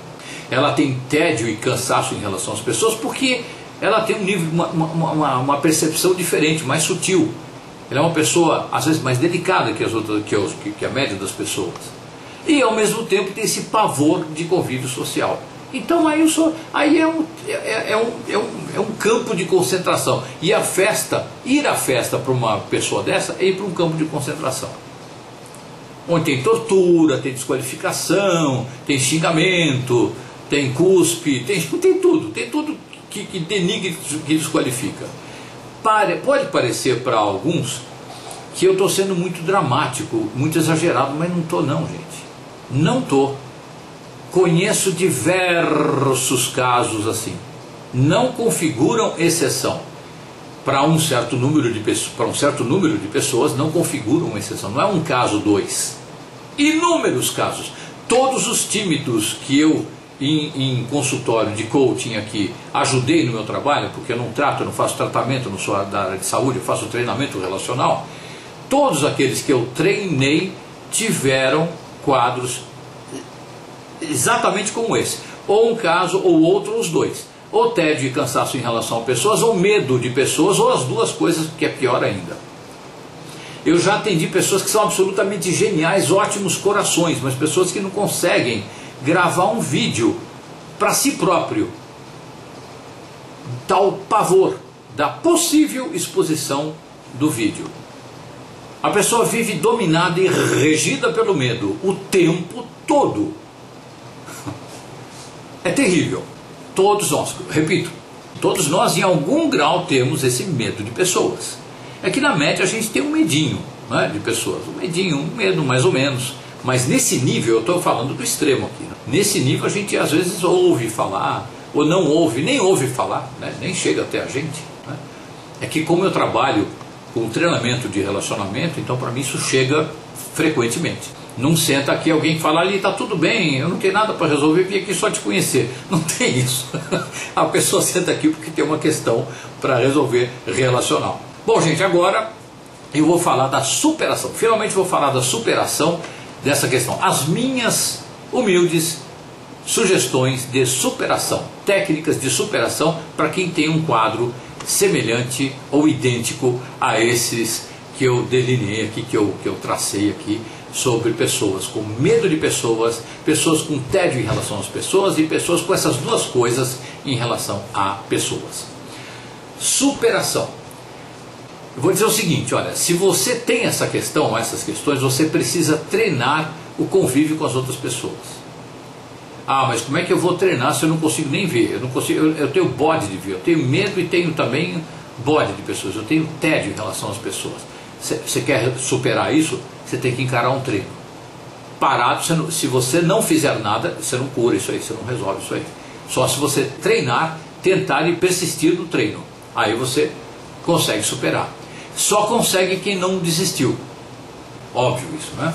Ela tem tédio e cansaço em relação às pessoas porque ela tem um nível, uma percepção diferente, mais sutil. Ela é uma pessoa, às vezes, mais delicada que as outras, que a média das pessoas. E ao mesmo tempo tem esse pavor de convívio social. Então aí é um campo de concentração. E a festa, ir à festa para uma pessoa dessa é ir para um campo de concentração. Onde tem tortura, tem desqualificação, tem xingamento, tem cuspe, tem tudo que denigre, que desqualifica. Pode parecer para alguns que eu estou sendo muito dramático, muito exagerado, mas não estou não, gente. Não estou. Conheço diversos casos assim. Não configuram exceção. Para um certo número de pessoas não configuram exceção. Não é um caso, dois. Inúmeros casos. Todos os tímidos que eu, em consultório de coaching aqui, ajudei no meu trabalho, porque eu não faço tratamento, não sou da área de saúde, eu faço treinamento relacional. Todos aqueles que eu treinei tiveram quadros exatamente como esse. Ou um caso, ou outro, os dois. Ou tédio e cansaço em relação a pessoas, ou medo de pessoas, ou as duas coisas, que é pior ainda. Eu já atendi pessoas que são absolutamente geniais, ótimos corações, mas pessoas que não conseguem gravar um vídeo para si próprio. Tal pavor da possível exposição do vídeo. A pessoa vive dominada e regida pelo medo o tempo todo. É terrível. Todos nós, repito, todos nós em algum grau temos esse medo de pessoas. É que na média a gente tem um medinho, né, de pessoas. Um medinho, um medo mais ou menos. Mas nesse nível, eu estou falando do extremo aqui. Nesse nível a gente às vezes ouve falar, ou não ouve, nem ouve falar, né, nem chega até a gente. Né. É que como eu trabalho com treinamento de relacionamento, então para mim isso chega frequentemente. Não senta aqui alguém que fala ali, tá tudo bem, eu não tenho nada para resolver, vim aqui só te conhecer. Não tem isso. A pessoa senta aqui porque tem uma questão para resolver relacional. Bom, gente, agora eu vou falar da superação. Finalmente vou falar da superação dessa questão. As minhas humildes sugestões de superação, técnicas de superação para quem tem um quadro semelhante ou idêntico a esses que eu delineei aqui, que eu tracei aqui, sobre pessoas com medo de pessoas, pessoas com tédio em relação às pessoas e pessoas com essas duas coisas em relação a pessoas. Superação. Eu vou dizer o seguinte, olha, se você tem essa questão, essas questões, você precisa treinar o convívio com as outras pessoas. Ah, mas como é que eu vou treinar se eu não consigo nem ver? Eu tenho bode de ver, eu tenho medo e tenho também bode de pessoas, eu tenho tédio em relação às pessoas. Você quer superar isso? Você tem que encarar um treino. Parado, se você não fizer nada, você não cura isso aí, você não resolve isso aí. Só se você treinar, tentar e persistir no treino. Aí você consegue superar. Só consegue quem não desistiu. Óbvio isso, né?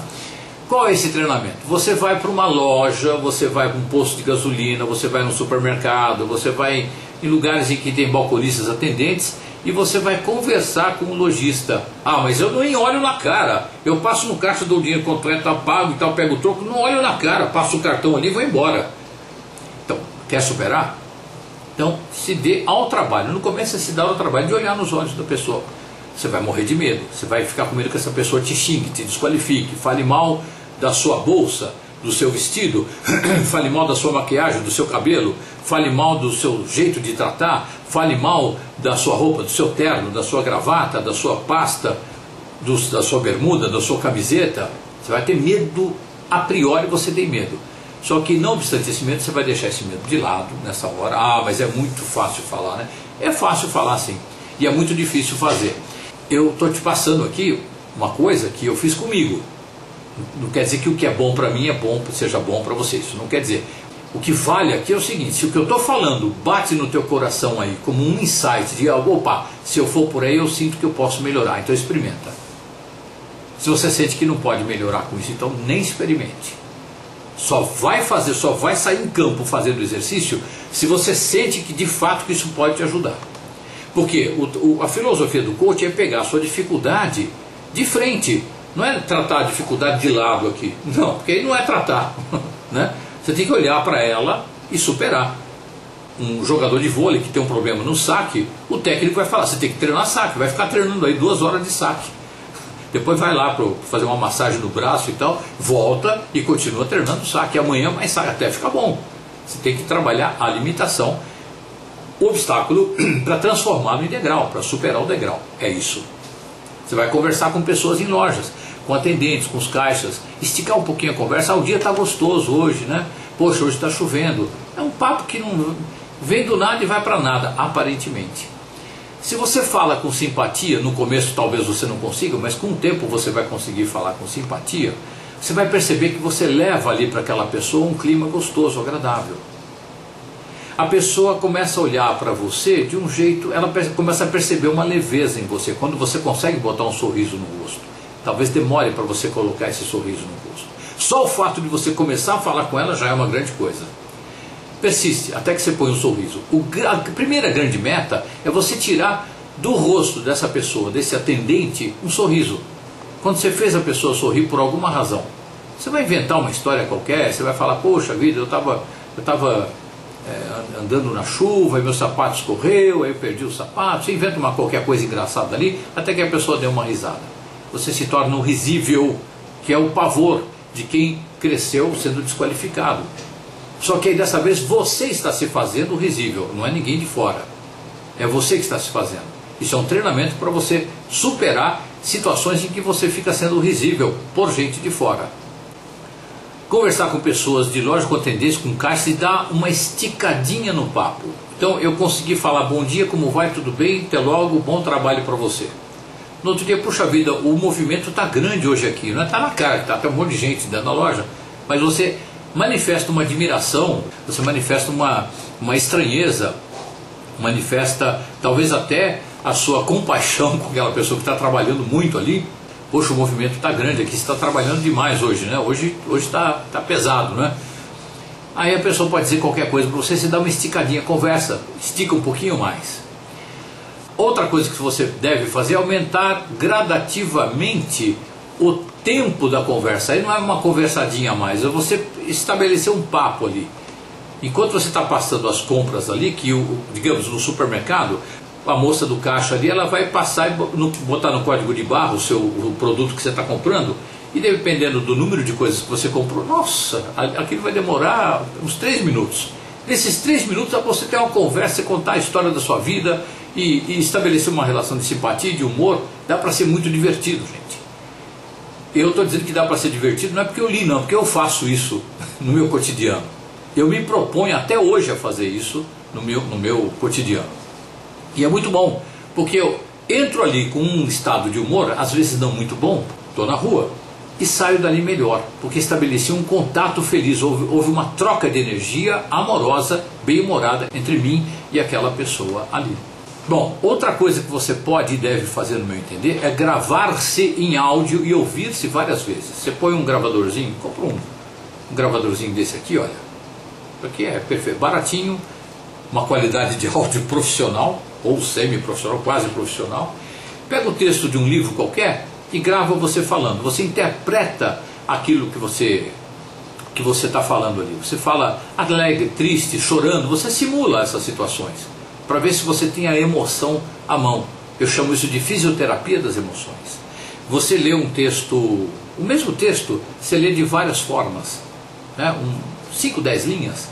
Qual é esse treinamento? Você vai para uma loja, você vai para um posto de gasolina, você vai no supermercado, você vai em lugares em que tem balconistas atendentes e você vai conversar com o lojista. Ah, mas eu nem olho na cara. Eu passo no caixa, dou o dinheiro completo, pago e tal, pego o troco, não olho na cara, passo o cartão ali e vou embora. Então, quer superar? Então, se dê ao trabalho. No começo é se dar ao trabalho de olhar nos olhos da pessoa. Você vai morrer de medo, você vai ficar com medo que essa pessoa te xingue, te desqualifique, fale mal da sua bolsa, do seu vestido, fale mal da sua maquiagem, do seu cabelo, fale mal do seu jeito de tratar, fale mal da sua roupa, do seu terno, da sua gravata, da sua pasta, da sua bermuda, da sua camiseta. Você vai ter medo, a priori você tem medo. Só que não obstante esse medo, você vai deixar esse medo de lado nessa hora. Ah, mas é muito fácil falar, né? É fácil falar sim, e é muito difícil fazer. Eu estou te passando aqui uma coisa que eu fiz comigo. Não quer dizer que o que é bom para mim seja bom para você. Isso não quer dizer. O que vale aqui é o seguinte: se o que eu estou falando bate no teu coração aí como um insight de algo, opa, se eu for por aí eu sinto que eu posso melhorar, então experimenta. Se você sente que não pode melhorar com isso, então nem experimente. Só vai sair em campo fazendo exercício se você sente que de fato que isso pode te ajudar. Porque a filosofia do coach é pegar a sua dificuldade de frente. Não é tratar a dificuldade de lado aqui. Não, porque aí não é tratar. Né? Você tem que olhar para ela e superar. Um jogador de vôlei que tem um problema no saque, o técnico vai falar, você tem que treinar saque. Vai ficar treinando aí 2 horas de saque. Depois vai lá para fazer uma massagem no braço e tal, volta e continua treinando saque. Amanhã mais saque até ficar bom. Você tem que trabalhar a limitação, o obstáculo, para transformá-lo em degrau, para superar o degrau. É isso. Você vai conversar com pessoas em lojas, com atendentes, com os caixas, esticar um pouquinho a conversa. Ah, o dia está gostoso hoje, né? Poxa, hoje está chovendo. É um papo que não vem do nada e vai para nada, aparentemente. Se você fala com simpatia, no começo talvez você não consiga, mas com o tempo você vai conseguir falar com simpatia, você vai perceber que você leva ali para aquela pessoa um clima gostoso, agradável. A pessoa começa a olhar para você de um jeito, ela começa a perceber uma leveza em você, quando você consegue botar um sorriso no rosto. Talvez demore para você colocar esse sorriso no rosto. Só o fato de você começar a falar com ela já é uma grande coisa. Persiste até que você põe um sorriso. A primeira grande meta é você tirar do rosto dessa pessoa, desse atendente, um sorriso. Quando você fez a pessoa sorrir por alguma razão, você vai inventar uma história qualquer, você vai falar, poxa vida, eu estava andando na chuva e meu sapato escorreu, aí eu perdi o sapato. Você inventa qualquer coisa engraçada ali, até que a pessoa dê uma risada. Você se torna um risível, que é o pavor de quem cresceu sendo desqualificado. Só que aí dessa vez você está se fazendo risível, não é ninguém de fora. É você que está se fazendo. Isso é um treinamento para você superar situações em que você fica sendo risível por gente de fora. Conversar com pessoas de loja, com atendentes, com caixa e dar uma esticadinha no papo. Então eu consegui falar bom dia, como vai, tudo bem, até logo, bom trabalho para você. No outro dia, puxa vida, o movimento está grande hoje aqui, não está na cara, está até um monte de gente dentro da loja, mas você manifesta uma admiração, você manifesta uma estranheza, manifesta talvez até a sua compaixão com aquela pessoa que está trabalhando muito ali, poxa, o movimento está grande aqui, você está trabalhando demais hoje, né? Hoje tá pesado, né? Aí a pessoa pode dizer qualquer coisa para você, você dá uma esticadinha, conversa, estica um pouquinho mais. Outra coisa que você deve fazer é aumentar gradativamente o tempo da conversa. Aí não é uma conversadinha a mais, é você estabelecer um papo ali. Enquanto você está passando as compras ali, que digamos no supermercado, a moça do caixa ali, ela vai passar e botar no código de barra o produto que você está comprando, e dependendo do número de coisas que você comprou, nossa, aquilo vai demorar uns 3 minutos. Nesses 3 minutos você tem uma conversa, você contar a história da sua vida e estabelecer uma relação de simpatia e de humor. Dá para ser muito divertido, gente. Eu estou dizendo que dá para ser divertido, não é porque eu li não, porque eu faço isso no meu cotidiano. Eu me proponho até hoje a fazer isso no meu cotidiano. E é muito bom, porque eu entro ali com um estado de humor, às vezes não muito bom, estou na rua, e saio dali melhor, porque estabeleci um contato feliz, houve uma troca de energia amorosa, bem-humorada entre mim e aquela pessoa ali. Bom, outra coisa que você pode e deve fazer, no meu entender, é gravar-se em áudio e ouvir-se várias vezes. Você põe um gravadorzinho, compra um gravadorzinho desse aqui, olha, aqui é perfeito, baratinho, uma qualidade de áudio profissional, ou semi-profissional, quase profissional. Pega o texto de um livro qualquer e grava você falando. Você interpreta aquilo que você está falando ali. Você fala alegre, triste, chorando. Você simula essas situações para ver se você tem a emoção à mão. Eu chamo isso de fisioterapia das emoções. Você lê um texto, o mesmo texto, você lê de várias formas, né? 5, 10 linhas,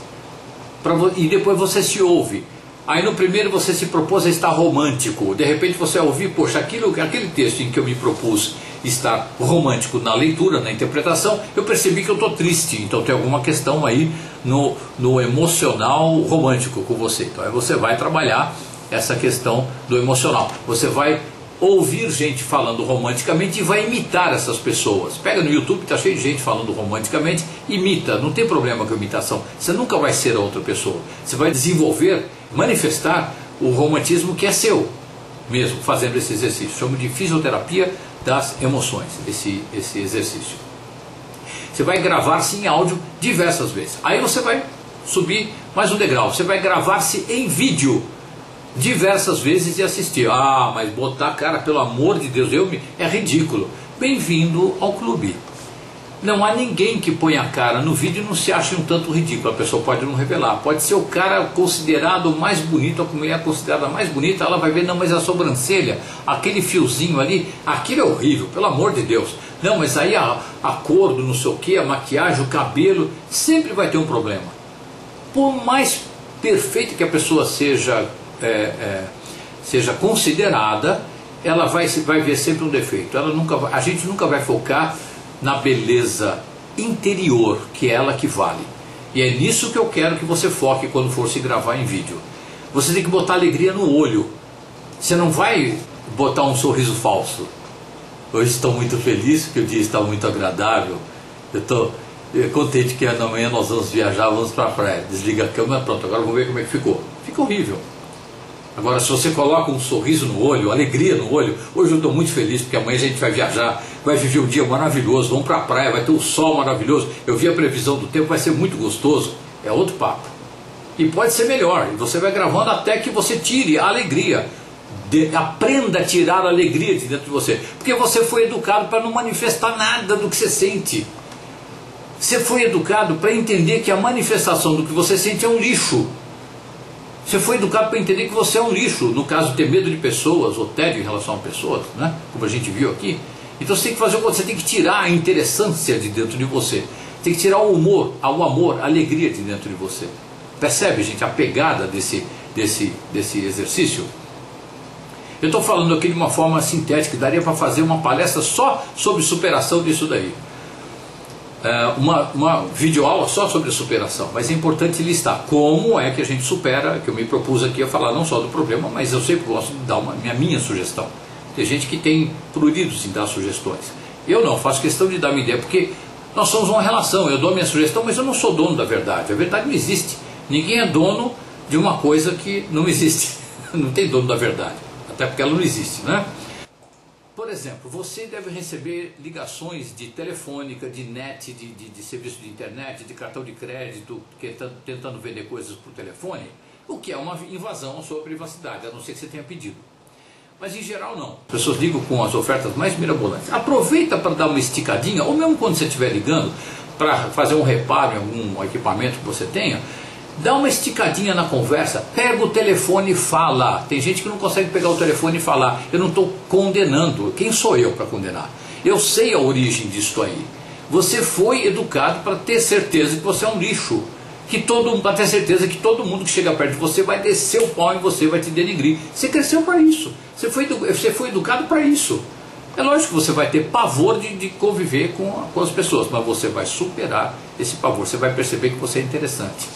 e depois você se ouve. Aí no primeiro você se propôs a estar romântico, de repente você vai ouvir, poxa, aquele texto em que eu me propus estar romântico na leitura, na interpretação, eu percebi que eu estou triste, então tem alguma questão aí no emocional romântico com você. Então aí você vai trabalhar essa questão do emocional, você vai ouvir gente falando romanticamente e vai imitar essas pessoas. Pega no YouTube, está cheio de gente falando romanticamente, imita, não tem problema com a imitação, você nunca vai ser a outra pessoa, você vai desenvolver, manifestar o romantismo que é seu mesmo, fazendo esse exercício. Chamo de fisioterapia das emoções, esse exercício. Você vai gravar-se em áudio diversas vezes, aí você vai subir mais um degrau, você vai gravar-se em vídeo diversas vezes e assistir. Ah, mas botar, cara, pelo amor de Deus, é ridículo. Bem-vindo ao clube. Não há ninguém que põe a cara no vídeo e não se ache um tanto ridículo. A pessoa pode não revelar. Pode ser o cara considerado mais bonito, a mulher considerada mais bonita, ela vai ver, não, mas a sobrancelha, aquele fiozinho ali, aquilo é horrível, pelo amor de Deus. Não, mas aí a cor do não sei o que, a maquiagem, o cabelo, sempre vai ter um problema. Por mais perfeita que a pessoa seja considerada, ela vai ver sempre um defeito. A gente nunca vai focar na beleza interior, que é ela que vale. E é nisso que eu quero que você foque quando for se gravar em vídeo. Você tem que botar alegria no olho. Você não vai botar um sorriso falso. Hoje estou muito feliz, porque o dia está muito agradável. Eu estou contente que amanhã nós vamos viajar, vamos para a praia. Desliga a câmera, pronto, agora vamos ver como é que ficou. Fica horrível. Agora, se você coloca um sorriso no olho, alegria no olho, hoje eu estou muito feliz porque amanhã a gente vai viajar, vai viver um dia maravilhoso, vamos para a praia, vai ter um sol maravilhoso, eu vi a previsão do tempo, vai ser muito gostoso, é outro papo. E pode ser melhor, e você vai gravando até que você tire a alegria, aprenda a tirar a alegria de dentro de você, porque você foi educado para não manifestar nada do que você sente. Você foi educado para entender que a manifestação do que você sente é um lixo. Você foi educado para entender que você é um lixo, no caso ter medo de pessoas, ou tédio em relação a pessoas, né? Como a gente viu aqui. Então você tem que fazer o que? Você tem que tirar a interessância de dentro de você. Tem que tirar o humor, o amor, a alegria de dentro de você. Percebe, gente, a pegada desse exercício? Eu estou falando aqui de uma forma sintética, daria para fazer uma palestra só sobre superação disso daí. Uma videoaula só sobre superação, mas é importante listar como é que a gente supera, que eu me propus aqui a falar não só do problema, mas eu sempre gosto de dar a minha sugestão. Tem gente que tem pruridos em dar sugestões. Eu não, faço questão de dar minha ideia, porque nós somos uma relação, eu dou a minha sugestão, mas eu não sou dono da verdade, a verdade não existe. Ninguém é dono de uma coisa que não existe, não tem dono da verdade, até porque ela não existe, né? Por exemplo, você deve receber ligações de telefônica, de net, de serviço de internet, de cartão de crédito, tentando vender coisas por telefone, o que é uma invasão à sua privacidade, a não ser que você tenha pedido. Mas em geral não. As pessoas ligam com as ofertas mais mirabolantes. Aproveita para dar uma esticadinha, ou mesmo quando você estiver ligando para fazer um reparo em algum equipamento que você tenha, dá uma esticadinha na conversa, pega o telefone e fala. Tem gente que não consegue pegar o telefone e falar. Eu não estou condenando. Quem sou eu para condenar? Eu sei a origem disso aí. Você foi educado para ter certeza que você é um lixo. Para ter certeza que todo mundo que chega perto de você vai descer o pau em você, vai te denigrir. Você cresceu para isso. Você foi educado para isso. É lógico que você vai ter pavor de conviver com as pessoas, mas você vai superar esse pavor. Você vai perceber que você é interessante.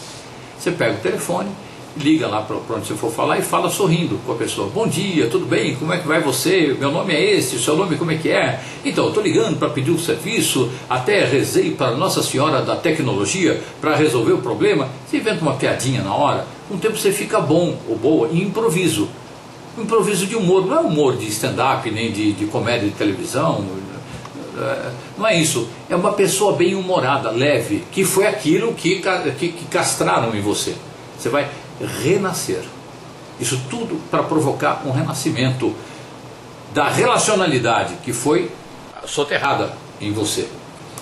Você pega o telefone, liga lá para onde você for falar e fala sorrindo com a pessoa. Bom dia, tudo bem? Como é que vai você? Meu nome é esse, o seu nome como é que é? Então, eu estou ligando para pedir um serviço, até rezei para Nossa Senhora da Tecnologia para resolver o problema. Você inventa uma piadinha na hora, com o tempo você fica bom ou boa e improviso. Improviso de humor, não é humor de stand-up, nem de comédia de televisão, não é isso. É uma pessoa bem humorada, leve, que foi aquilo que castraram em você. Você vai renascer. Isso tudo para provocar um renascimento da relacionalidade que foi soterrada em você.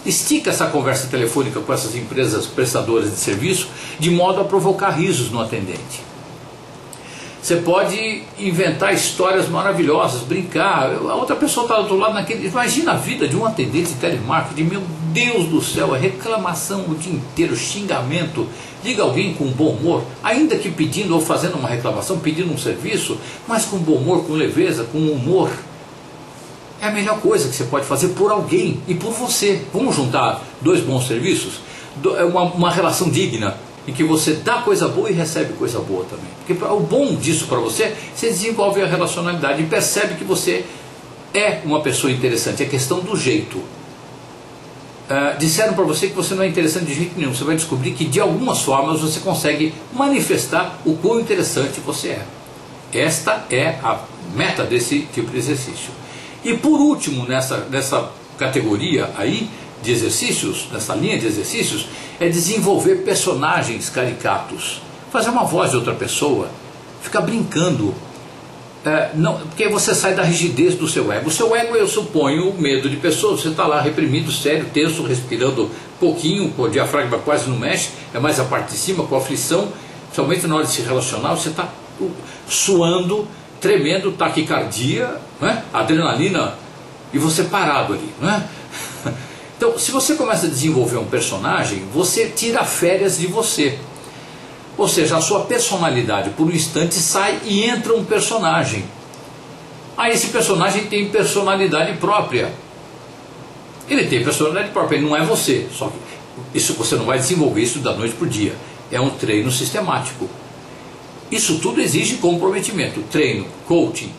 Estica essa conversa telefônica com essas empresas prestadoras de serviço de modo a provocar risos no atendente. Você pode inventar histórias maravilhosas, brincar. A outra pessoa está do outro lado naquele. Imagina a vida de um atendente de telemarketing. Meu Deus do céu, é reclamação o dia inteiro, xingamento. Liga alguém com bom humor, ainda que pedindo ou fazendo uma reclamação, pedindo um serviço, mas com bom humor, com leveza, com humor. É a melhor coisa que você pode fazer por alguém e por você. Vamos juntar dois bons serviços? Uma relação digna, em que você dá coisa boa e recebe coisa boa também. Porque o bom disso para você, você desenvolve a relacionalidade e percebe que você é uma pessoa interessante. É questão do jeito. Disseram para você que você não é interessante de jeito nenhum. Você vai descobrir que de algumas formas você consegue manifestar o quão interessante você é. Esta é a meta desse tipo de exercício. E por último, nessa categoria aí de exercícios, nessa linha de exercícios, é desenvolver personagens caricatos, fazer uma voz de outra pessoa, ficar brincando, porque você sai da rigidez do seu ego. O seu ego, eu suponho, o medo de pessoas. Você está lá reprimido, sério, tenso, respirando pouquinho, com o diafragma quase não mexe, é mais a parte de cima, com aflição, somente na hora de se relacionar, você está suando, tremendo, taquicardia, né? Adrenalina, e você parado ali, né? Então, se você começa a desenvolver um personagem, você tira férias de você. Ou seja, a sua personalidade por um instante sai e entra um personagem. Aí esse personagem tem personalidade própria. Ele tem personalidade própria, ele não é você. Só que isso você não vai desenvolver isso da noite para o dia. É um treino sistemático. Isso tudo exige comprometimento. Treino, coaching,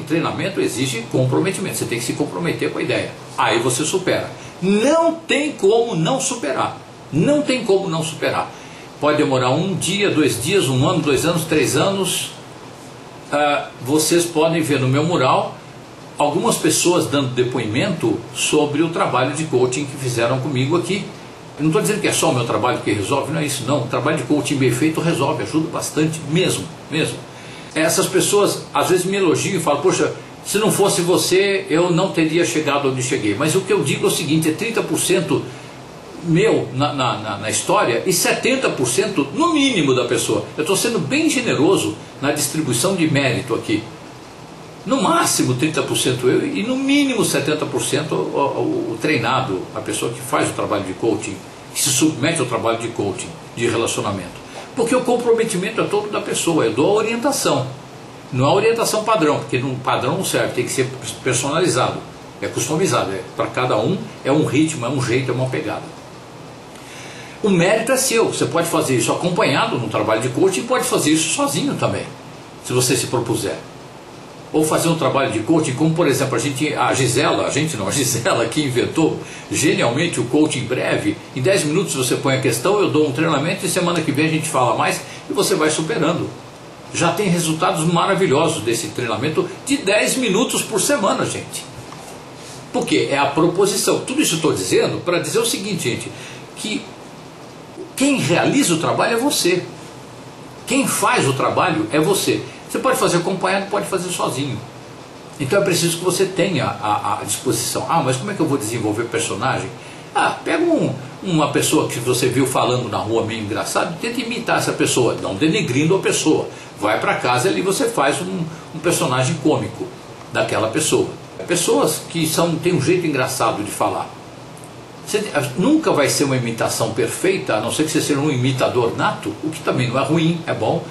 treinamento exige comprometimento. Você tem que se comprometer com a ideia. Aí você supera. Não tem como não superar. Não tem como não superar. Pode demorar 1 dia, 2 dias, 1 ano, 2 anos, 3 anos. Vocês podem ver no meu mural algumas pessoas dando depoimento sobre o trabalho de coaching que fizeram comigo aqui. Eu não estou dizendo que é só o meu trabalho que resolve, não é isso não. O trabalho de coaching bem feito resolve, ajuda bastante, mesmo. Essas pessoas às vezes me elogiam e falam, poxa, se não fosse você, eu não teria chegado onde cheguei. Mas o que eu digo é o seguinte, é 30% meu na história e 70% no mínimo da pessoa. Eu estou sendo bem generoso na distribuição de mérito aqui. No máximo 30% eu e no mínimo 70% o treinado, a pessoa que faz o trabalho de coaching, que se submete ao trabalho de coaching, de relacionamento. Porque o comprometimento é todo da pessoa, eu dou a orientação. Não é orientação padrão, porque no padrão não serve, tem que ser personalizado, é customizado, para cada um é um ritmo, é um jeito, é uma pegada. O mérito é seu, você pode fazer isso acompanhado no trabalho de coaching e pode fazer isso sozinho também, se você se propuser. Ou fazer um trabalho de coaching, como por exemplo a Gisela que inventou genialmente o coaching breve. Em 10 minutos você põe a questão, eu dou um treinamento e semana que vem a gente fala mais e você vai superando. Já tem resultados maravilhosos desse treinamento de 10 minutos por semana, gente. Porque é a proposição. Tudo isso eu estou dizendo para dizer o seguinte, gente, que quem realiza o trabalho é você. Quem faz o trabalho é você. Você pode fazer acompanhado, pode fazer sozinho. Então é preciso que você tenha a disposição. Ah, mas como é que eu vou desenvolver personagem? Ah, pega uma pessoa que você viu falando na rua meio engraçado e tenta imitar essa pessoa, não denegrindo a pessoa. Vai para casa e ali você faz um personagem cômico daquela pessoa. Pessoas que têm um jeito engraçado de falar. Você nunca vai ser uma imitação perfeita, a não ser que você seja um imitador nato, o que também não é ruim, é bom,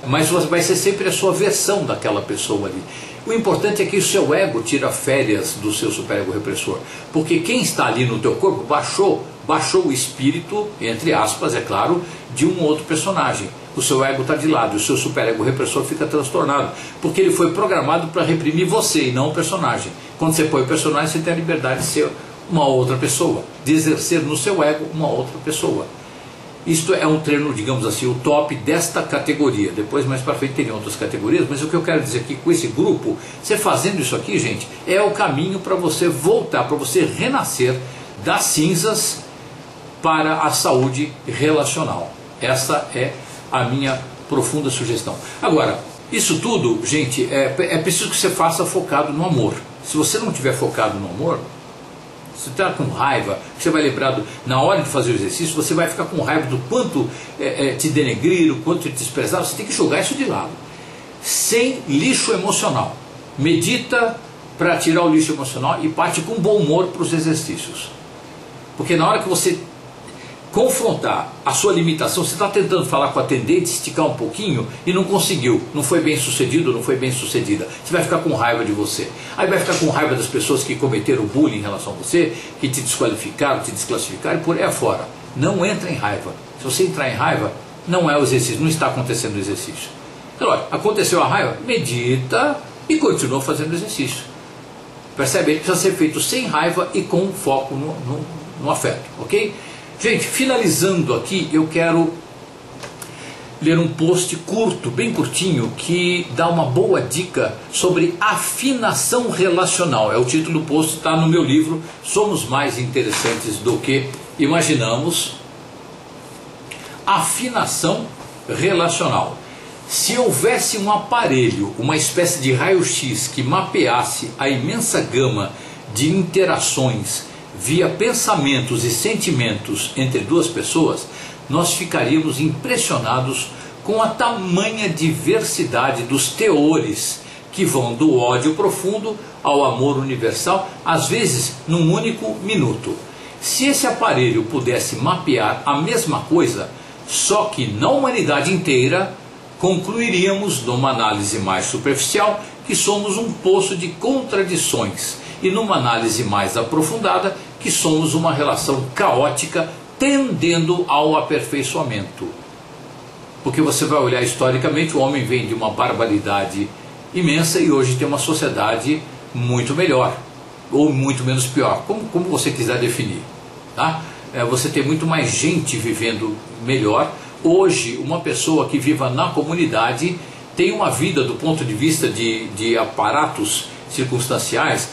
mas vai ser sempre a sua versão daquela pessoa ali. O importante é que o seu ego tira férias do seu superego repressor, porque quem está ali no teu corpo baixou o espírito, entre aspas, é claro, de um outro personagem. O seu ego está de lado, o seu superego repressor fica transtornado, porque ele foi programado para reprimir você e não o personagem. Quando você põe o personagem, você tem a liberdade de ser uma outra pessoa, de exercer no seu ego uma outra pessoa. Isto é um treino, digamos assim, o top desta categoria. Depois, mais para frente, tem outras categorias, mas o que eu quero dizer aqui com esse grupo, você fazendo isso aqui, gente, é o caminho para você voltar, para você renascer das cinzas para a saúde relacional. Essa é a minha profunda sugestão. Agora, isso tudo, gente, é preciso que você faça focado no amor. Se você não estiver focado no amor, você está com raiva, você vai lembrar, na hora de fazer o exercício, você vai ficar com raiva do quanto te denegriram, quanto te desprezaram, você tem que jogar isso de lado. Sem lixo emocional. Medita para tirar o lixo emocional e parte com bom humor para os exercícios. Porque na hora que você confrontar a sua limitação, você está tentando falar com a atendente, esticar um pouquinho e não conseguiu, não foi bem sucedido, não foi bem sucedida, você vai ficar com raiva de você, aí vai ficar com raiva das pessoas que cometeram bullying em relação a você, que te desqualificaram, te desclassificaram e por aí afora. Não entra em raiva. Se você entrar em raiva, não é o exercício, não está acontecendo o exercício. Então, olha, aconteceu a raiva, medita e continua fazendo o exercício. Percebe? Ele precisa ser feito sem raiva e com foco no afeto, ok? Gente, finalizando aqui, eu quero ler um post curto, bem curtinho, que dá uma boa dica sobre afinação relacional. É o título do post, está no meu livro, Somos Mais Interessantes do que Imaginamos. Afinação relacional. Se houvesse um aparelho, uma espécie de raio-x que mapeasse a imensa gama de interações via pensamentos e sentimentos entre duas pessoas, nós ficaríamos impressionados com a tamanha diversidade dos teores que vão do ódio profundo ao amor universal, às vezes num único minuto. Se esse aparelho pudesse mapear a mesma coisa, só que na humanidade inteira, concluiríamos, numa análise mais superficial, que somos um poço de contradições, e numa análise mais aprofundada, que somos uma relação caótica tendendo ao aperfeiçoamento. Porque você vai olhar historicamente, o homem vem de uma barbaridade imensa e hoje tem uma sociedade muito melhor, ou muito menos pior, como você quiser definir. Tá? Você tem muito mais gente vivendo melhor. Hoje, uma pessoa que viva na comunidade tem uma vida do ponto de vista de aparatos circunstanciais,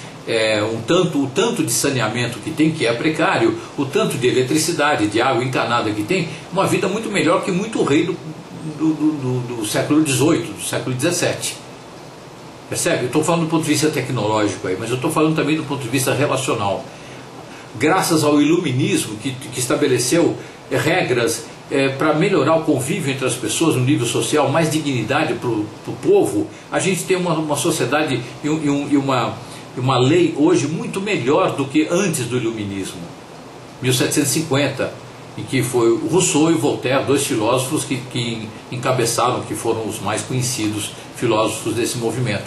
o tanto de saneamento que tem, que é precário, o tanto de eletricidade, de água encanada que tem, uma vida muito melhor que muito rei do século XVIII, do século XVII. Percebe? Eu estou falando do ponto de vista tecnológico aí, mas eu estou falando também do ponto de vista relacional. Graças ao iluminismo que estabeleceu regras para melhorar o convívio entre as pessoas no nível social, mais dignidade para o povo, a gente tem uma sociedade e uma lei hoje muito melhor do que antes do iluminismo. 1750, em que foi Rousseau e Voltaire, dois filósofos que encabeçaram, que foram os mais conhecidos filósofos desse movimento.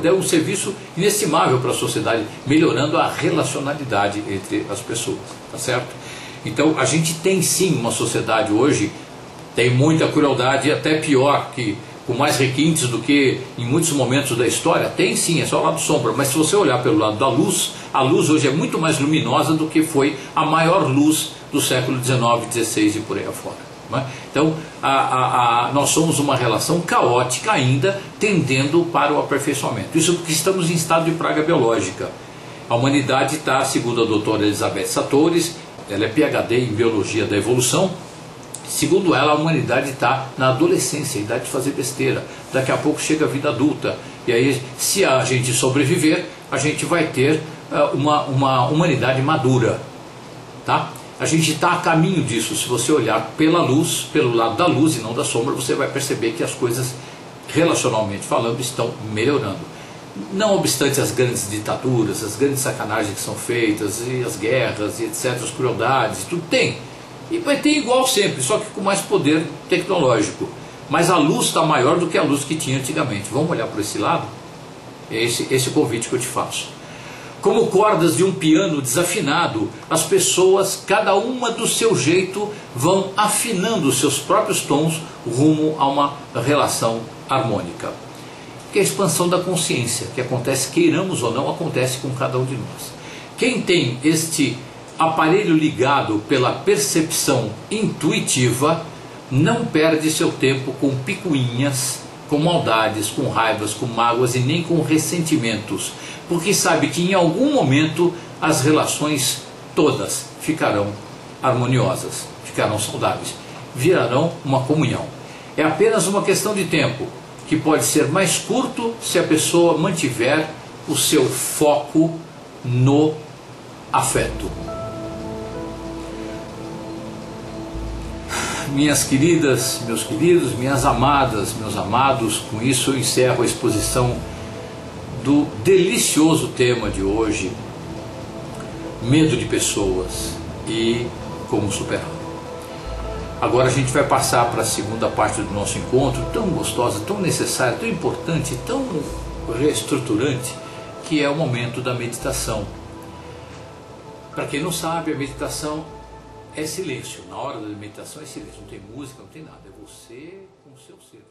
Deram um serviço inestimável para a sociedade, melhorando a relacionalidade entre as pessoas, tá certo? Então a gente tem sim uma sociedade hoje, tem muita crueldade, até pior, que com mais requintes do que em muitos momentos da história, tem sim, é só o lado sombra, mas se você olhar pelo lado da luz, a luz hoje é muito mais luminosa do que foi a maior luz do século XIX, XVI e por aí afora. Não é? Então, nós somos uma relação caótica ainda, tendendo para o aperfeiçoamento. Isso porque estamos em estado de praga biológica. A humanidade está, segundo a doutora Elizabeth Sattouris, ela é PhD em Biologia da Evolução, segundo ela, a humanidade está na adolescência, idade de fazer besteira. Daqui a pouco chega a vida adulta. E aí, se a gente sobreviver, a gente vai ter uma humanidade madura. Tá? A gente está a caminho disso. Se você olhar pela luz, pelo lado da luz e não da sombra, você vai perceber que as coisas, relacionalmente falando, estão melhorando. Não obstante as grandes ditaduras, as grandes sacanagens que são feitas, e as guerras, e etc., as crueldades, tudo tem. E vai ter igual sempre, só que com mais poder tecnológico. Mas a luz está maior do que a luz que tinha antigamente. Vamos olhar por esse lado? É esse o convite que eu te faço. Como cordas de um piano desafinado, as pessoas, cada uma do seu jeito, vão afinando os seus próprios tons rumo a uma relação harmônica. Que é a expansão da consciência, que acontece, queiramos ou não, acontece com cada um de nós. Quem tem este aparelho ligado pela percepção intuitiva, não perde seu tempo com picuinhas, com maldades, com raivas, com mágoas e nem com ressentimentos, porque sabe que em algum momento as relações todas ficarão harmoniosas, ficarão saudáveis, virarão uma comunhão. É apenas uma questão de tempo, que pode ser mais curto se a pessoa mantiver o seu foco no afeto. Minhas queridas, meus queridos, minhas amadas, meus amados, com isso eu encerro a exposição do delicioso tema de hoje, medo de pessoas e como superá-lo. Agora a gente vai passar para a segunda parte do nosso encontro, tão gostosa, tão necessária, tão importante, tão reestruturante, que é o momento da meditação. Para quem não sabe, a meditação é silêncio. Na hora da meditação é silêncio, não tem música, não tem nada, é você com o seu ser.